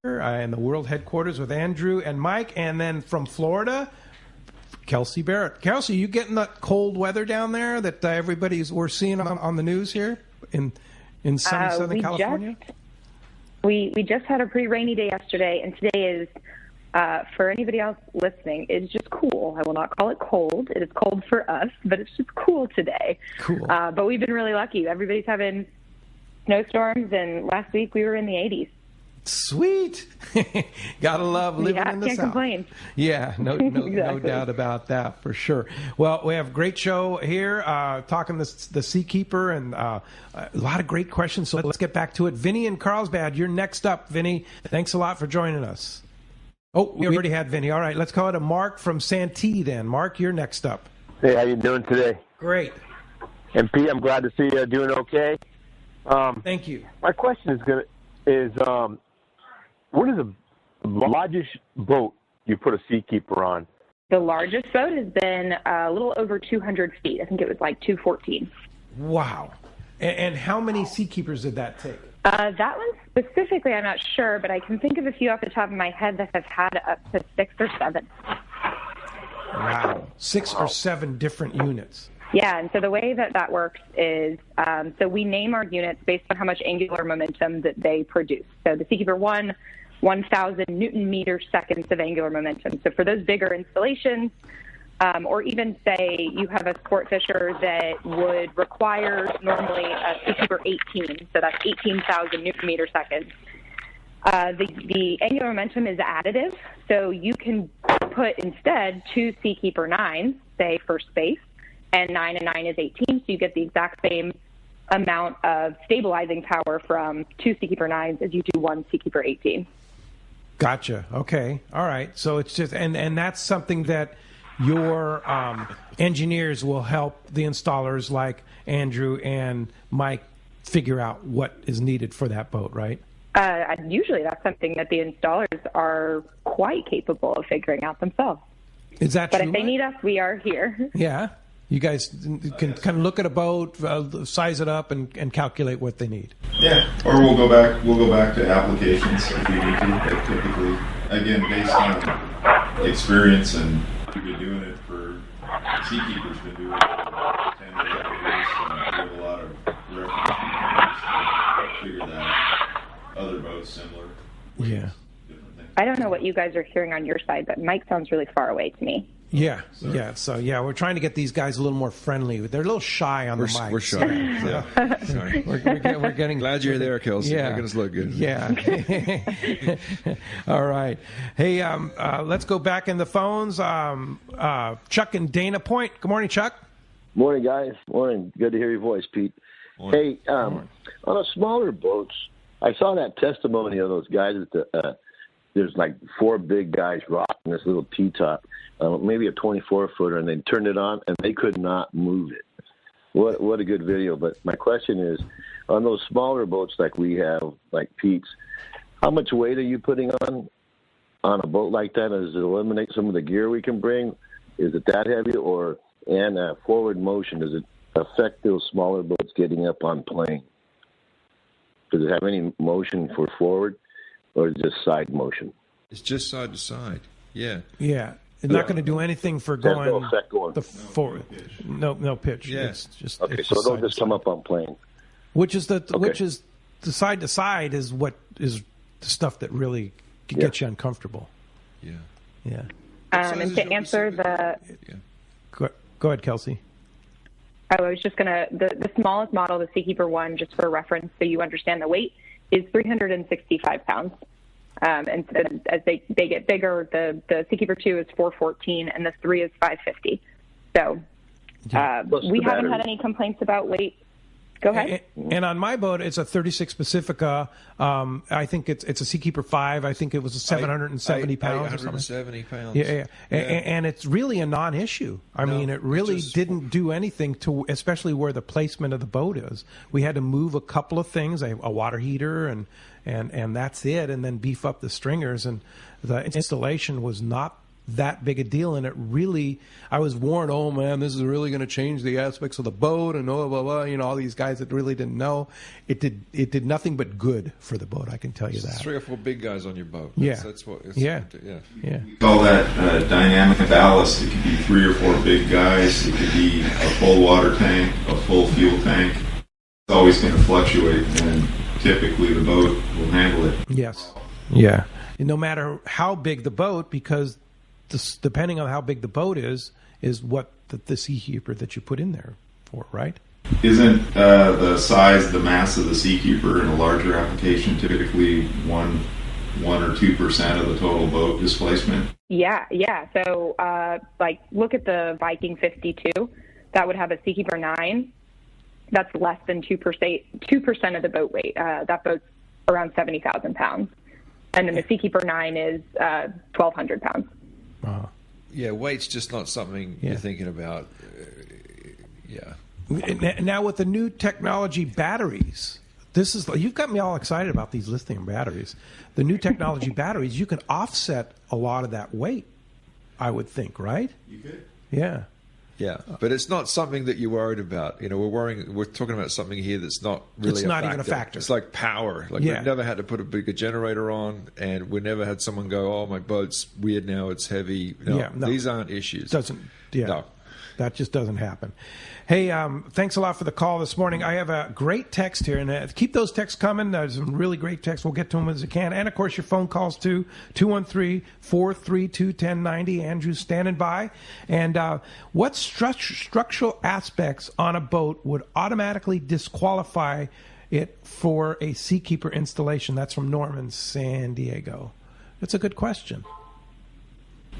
Speaker 2: In the world headquarters with Andrew and Mike, and then from Florida, Kelsey Barrett. Kelsey, you getting that cold weather down there that we're seeing on the news here in sunny Southern California?
Speaker 5: We just had a pretty rainy day yesterday, and today is, for anybody else listening, it's just cool. I will not call it cold. It is cold for us, but it's just cool today.
Speaker 2: Cool.
Speaker 5: But we've been really lucky. Everybody's having snowstorms, and last week we were in the 80s.
Speaker 2: Sweet. Gotta love living in the South.
Speaker 5: Can't complain.
Speaker 2: Yeah, no,
Speaker 5: Exactly.
Speaker 2: No doubt about that for sure. Well, we have a great show here, talking the Seakeeper, and a lot of great questions. So let's get back to it. Vinny in Carlsbad, you're next up. Vinny, thanks a lot for joining us. Oh, we already had Vinny. All right, let's call it a Mark from Santee then. Mark, you're next up.
Speaker 16: Hey, how you doing today?
Speaker 2: Great.
Speaker 16: And Pete, I'm glad to see you doing okay.
Speaker 2: Thank you.
Speaker 16: My question is what is the largest boat you put a Seakeeper on?
Speaker 5: The largest boat has been a little over 200 feet. I think it was like 214.
Speaker 2: Wow. And how many Seakeepers did that take?
Speaker 5: That one specifically, I'm not sure, but I can think of a few off the top of my head that have had up to 6 or 7.
Speaker 2: Wow. 6 or 7 different units.
Speaker 5: Yeah, and so the way that works is, so we name our units based on how much angular momentum that they produce. So the Seakeeper 1,000 Newton meter seconds of angular momentum. So for those bigger installations, or even say you have a sport fisher that would require normally a Seakeeper 18, so that's 18,000 Newton meter seconds. The angular momentum is additive, so you can put instead 2 Seakeeper 9s, say first base, and 9 and 9 is 18, so you get the exact same amount of stabilizing power from 2 Seakeeper 9s as you do 1 Seakeeper 18.
Speaker 2: Gotcha. Okay. All right. So it's just, and that's something that your engineers will help the installers like Andrew and Mike figure out what is needed for that boat, right?
Speaker 5: Usually that's something that the installers are quite capable of figuring out themselves.
Speaker 2: Is that
Speaker 5: true?
Speaker 2: But
Speaker 5: if they need us, we are here.
Speaker 2: Yeah. You guys can kind of look at a boat, size it up, and calculate what they need.
Speaker 6: Yeah, or we'll go back to applications if we need to. But typically, again, based on experience, and we've been doing it for Seakeeper's been doing it for 10 to 11 years, and we have a lot of reference to figure that out. Other boats similar.
Speaker 2: Yeah.
Speaker 5: I don't know what you guys are hearing on your side, but Mike sounds really far away to me.
Speaker 2: Yeah, yeah. So, we're trying to get these guys a little more friendly. They're a little shy on the mic.
Speaker 4: We're shy. Yeah. Sorry.
Speaker 2: We're getting...
Speaker 4: Glad you're there, Kelsey.
Speaker 2: Yeah.
Speaker 4: Making us look good.
Speaker 2: Yeah. All right. Hey, let's go back in the phones. Chuck in Dana Point. Good morning, Chuck.
Speaker 17: Morning, guys. Morning. Good to hear your voice, Pete.
Speaker 4: Morning.
Speaker 17: Hey, on a smaller boats, I saw that testimony of those guys at the... there's like 4 big guys rocking this little T-top, maybe a 24-footer, and they turned it on, and they could not move it. What a good video. But my question is, on those smaller boats like we have, like Pete's, how much weight are you putting on a boat like that? Does it eliminate some of the gear we can bring? Is it that heavy? And forward motion, does it affect those smaller boats getting up on plane? Does it have any motion for forward? Or just side motion?
Speaker 4: It's just side to side. Yeah.
Speaker 2: Yeah. It's not going to do anything for going
Speaker 17: no effect going
Speaker 2: the forward. No pitch.
Speaker 4: Yeah.
Speaker 2: It's just
Speaker 17: okay.
Speaker 2: it's
Speaker 17: So
Speaker 2: just
Speaker 17: it'll just come up on plane.
Speaker 2: Which is the side to side is what is the stuff that really gets you uncomfortable.
Speaker 4: Yeah.
Speaker 2: Yeah.
Speaker 5: And to answer the...
Speaker 2: Go ahead, Kelsey.
Speaker 5: I was just going to... The smallest model, the Seakeeper 1, just for reference so you understand the weight, is 365 pounds. And so as they get bigger, the Seakeeper 2 is 414 and the 3 is 550. So we haven't had any complaints about weight. Go ahead.
Speaker 2: And on my boat, it's a 36 Pacifica. I think it's a Seakeeper 5. I think it was 770 pounds.
Speaker 4: 170 pounds.
Speaker 2: Yeah. And it's really a non-issue. I mean, it really didn't do anything to, especially where the placement of the boat is. We had to move a couple of things, a water heater, and that's it, and then beef up the stringers. And the installation was not that big a deal, and it really, I was warned, oh man, this is really going to change the aspects of the boat, and blah, blah, blah, all these guys that really didn't know. It did nothing but good for the boat, I can tell you that.
Speaker 4: 3 or 4 big guys on your boat. That's what it's,
Speaker 2: yeah.
Speaker 6: We call that dynamic ballast. It could be 3 or 4 big guys. It could be a full water tank, a full fuel tank. It's always going to fluctuate, and typically the boat will handle it.
Speaker 2: Yes. Yeah. And no matter how big the boat, because depending on how big the boat is what the Seakeeper that you put in there for, right?
Speaker 6: Isn't the size, the mass of the Seakeeper in a larger application typically 1 or 2% of the total boat displacement?
Speaker 5: Yeah. So, look at the Viking 52. That would have a Seakeeper 9. That's less than 2% of the boat weight. That boat's around 70,000 pounds. And then the Seakeeper 9 is 1,200 pounds.
Speaker 4: Yeah, weight's just not something you're thinking about.
Speaker 2: Now with the new technology batteries, you've got me all excited about these lithium batteries. The new technology batteries, you can offset a lot of that weight, I would think, right?
Speaker 6: You could.
Speaker 2: Yeah.
Speaker 4: Yeah, but it's not something that you're worried about. We're talking about something here that's not really
Speaker 2: it's not even a factor.
Speaker 4: It's like power. We've never had to put a bigger generator on, and we never had someone go, oh, my boat's weird now, it's heavy. No, these aren't issues.
Speaker 2: No. That just doesn't happen. Hey, thanks a lot for the call this morning. I have a great text here, and keep those texts coming. There's some really great texts. We'll get to them as we can. And, of course, your phone calls, too, 213-432-1090. Andrew's standing by. And what structural aspects on a boat would automatically disqualify it for a Seakeeper installation? That's from Norman, San Diego. That's a good question.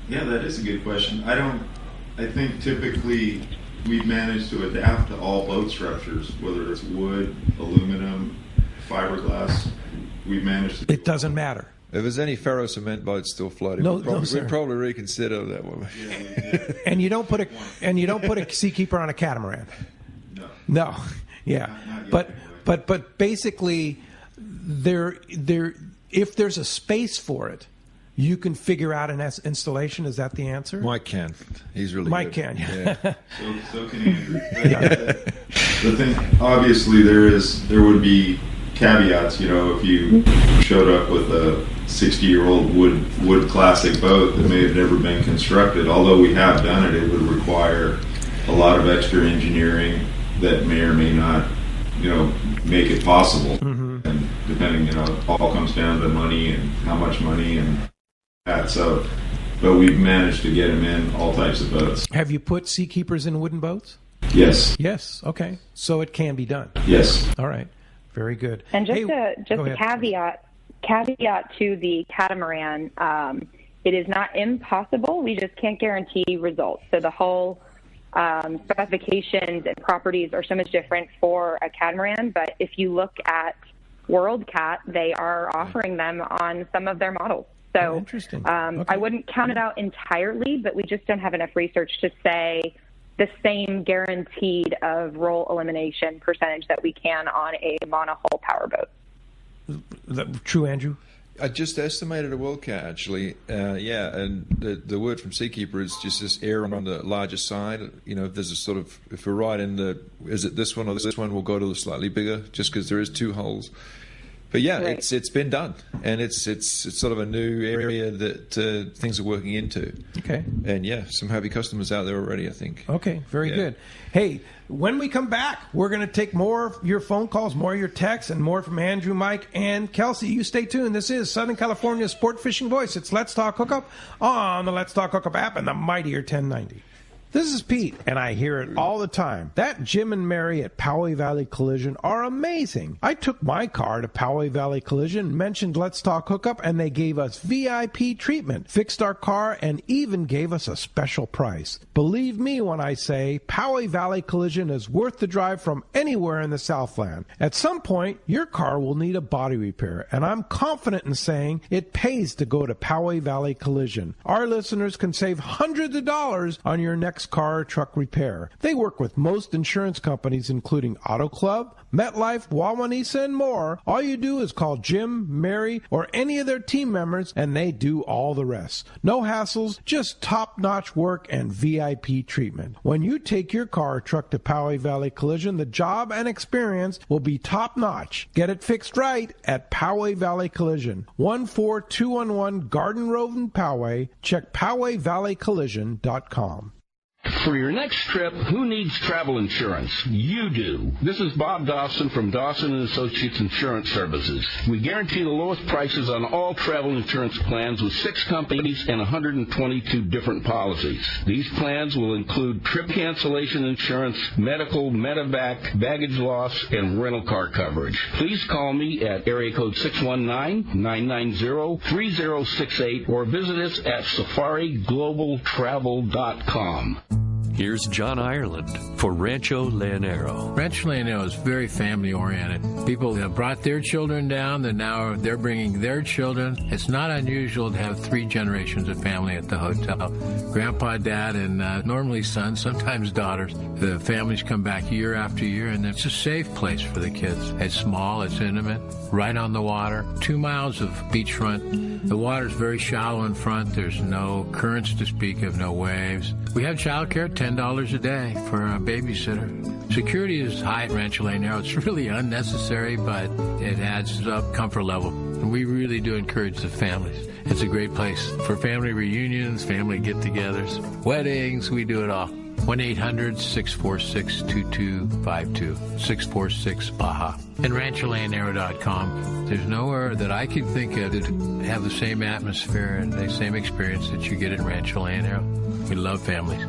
Speaker 6: Yeah, that is a good question. I think typically we've managed to adapt to all boat structures, whether it's wood, aluminum, fiberglass. We've managed to. It
Speaker 2: doesn't matter.
Speaker 4: If there's any ferro cement boats still floating, we'd probably reconsider that one.
Speaker 2: And you don't put a Seakeeper on a catamaran. No. Yeah. But basically, if there's a space for it, you can figure out an installation. Is that the answer?
Speaker 4: Mike can. He's really
Speaker 2: Mike
Speaker 4: good.
Speaker 2: can. Yeah.
Speaker 6: So can Andrew. The thing, obviously, there would be caveats. If you showed up with a 60-year-old wood classic boat that may have never been constructed, although we have done it, it would require a lot of extra engineering that may or may not, make it possible.
Speaker 2: Mm-hmm.
Speaker 6: And depending, it all comes down to money and how much money and that. So, but we've managed to get them in all types of boats.
Speaker 2: Have you put Seakeepers in wooden boats?
Speaker 6: Yes.
Speaker 2: Yes. Okay. So it can be done.
Speaker 6: Yes.
Speaker 2: All right. Very good.
Speaker 5: And just a caveat to the catamaran, it is not impossible. We just can't guarantee results. So the whole specifications and properties are so much different for a catamaran. But if you look at WorldCat, they are offering them on some of their models. So
Speaker 2: interesting.
Speaker 5: Okay. I wouldn't count it out entirely, but we just don't have enough research to say the same guaranteed of roll elimination percentage that we can on a monohull powerboat.
Speaker 2: True, Andrew?
Speaker 4: I just estimated a WorldCat, actually. And the word from Seakeeper is just this air on the larger side. If there's if we're right in is it this one or this one, we'll go to the slightly bigger, just because there is two holes. But yeah, right. It's been done, and it's sort of a new area that things are working into.
Speaker 2: Okay.
Speaker 4: And yeah, some happy customers out there already, I think.
Speaker 2: Okay, very good. Hey, when we come back, we're going to take more of your phone calls, more of your texts, and more from Andrew, Mike, and Kelsey. You stay tuned. This is Southern California's Sport Fishing Voice. It's Let's Talk Hookup on the Let's Talk Hookup app and the mightier 1090. This is Pete, and I hear it all the time. That Jim and Mary at Poway Valley Collision are amazing. I took my car to Poway Valley Collision, mentioned Let's Talk Hookup, and they gave us VIP treatment, fixed our car, and even gave us a special price. Believe me when I say Poway Valley Collision is worth the drive from anywhere in the Southland. At some point, your car will need a body repair, and I'm confident in saying it pays to go to Poway Valley Collision. Our listeners can save hundreds of dollars on your next car or truck repair. They work with most insurance companies, including Auto Club, MetLife, Wawanesa, and more. All you do is call Jim, Mary, or any of their team members, and they do all the rest. No hassles, just top-notch work and VIP treatment. When you take your car or truck to Poway Valley Collision, the job and experience will be top-notch. Get it fixed right at Poway Valley Collision, 14211 Garden Road in Poway. Check PowayValleyCollision.com.
Speaker 18: For your next trip, who needs travel insurance? You do. This is Bob Dawson from Dawson & Associates Insurance Services. We guarantee the lowest prices on all travel insurance plans with 6 companies and 122 different policies. These plans will include trip cancellation insurance, medical, medevac, baggage loss, and rental car coverage. Please call me at area code 619-990-3068 or visit us at safariglobaltravel.com.
Speaker 19: Here's John Ireland for Rancho Leonero.
Speaker 20: Rancho Leonero is very family-oriented. People have brought their children down, and now they're bringing their children. It's not unusual to have 3 generations of family at the hotel. Grandpa, Dad, and normally sons, sometimes daughters. The families come back year after year, and it's a safe place for the kids. It's small, it's intimate, right on the water, 2 miles of beachfront. The water's very shallow in front. There's no currents to speak of, no waves. We have childcare, $10 a day for a babysitter. Security is high at Rancho Leonero. It's really unnecessary, but it adds up comfort level. And we really do encourage the families. It's a great place for family reunions, family get-togethers, weddings. We do it all. 1-800-646-2252, 646-BAJA. And RanchoLandAero.com. There's nowhere that I can think of that have the same atmosphere and the same experience that you get at Rancho Land Aero. We love families.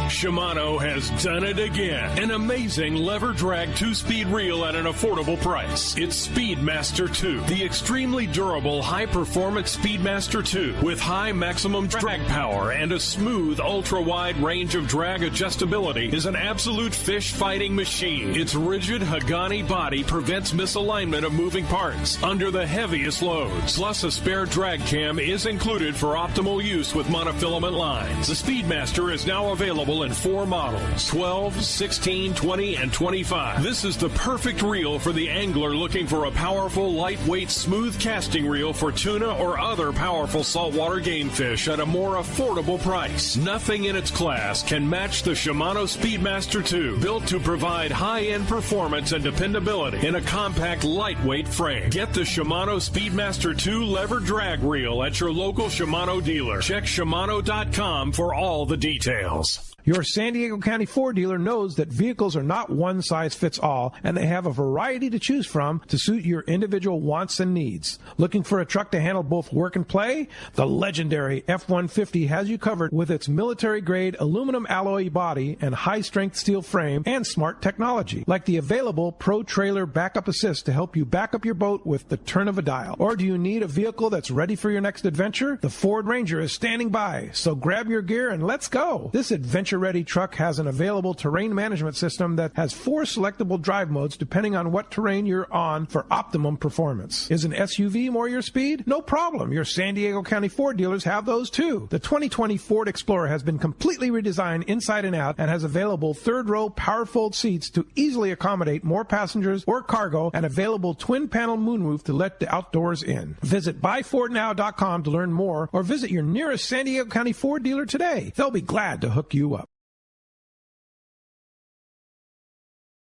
Speaker 21: Shimano has done it again. An amazing lever drag 2-speed reel at an affordable price. It's Speedmaster 2, the extremely durable high-performance Speedmaster 2 with high maximum drag power and a smooth ultra-wide range of drag adjustability is an absolute fish-fighting machine. Its rigid Hagani body prevents misalignment of moving parts under the heaviest loads. Plus, a spare drag cam is included for optimal use with monofilament lines. The Speedmaster is now available in 4 models, 12, 16, 20, and 25. This is the perfect reel for the angler looking for a powerful, lightweight, smooth casting reel for tuna or other powerful saltwater game fish at a more affordable price. Nothing in its class can match the Shimano Speedmaster 2, built to provide high-end performance and dependability in a compact, lightweight frame. Get the Shimano Speedmaster 2 lever drag reel at your local Shimano dealer. Check Shimano.com for all the details.
Speaker 2: Your San Diego County Ford dealer knows that vehicles are not one size fits all, and they have a variety to choose from to suit your individual wants and needs. Looking for a truck to handle both work and play? The legendary F-150 has you covered with its military-grade aluminum alloy body and high-strength steel frame and smart technology, like the available Pro Trailer Backup Assist to help you back up your boat with the turn of a dial. Or do you need a vehicle that's ready for your next adventure? The Ford Ranger is standing by, so grab your gear and let's go. This adventure-ready truck has an available terrain management system that has 4 selectable drive modes depending on what terrain you're on for optimum performance. Is an SUV more your speed? No problem. Your San Diego County Ford dealers have those too. The 2020 Ford Explorer has been completely redesigned inside and out and has available third-row power-fold seats to easily accommodate more passengers or cargo and available twin-panel moonroof to let the outdoors in. Visit buyfordnow.com to learn more or visit your nearest San Diego County Ford dealer today. They'll be glad to hook you up.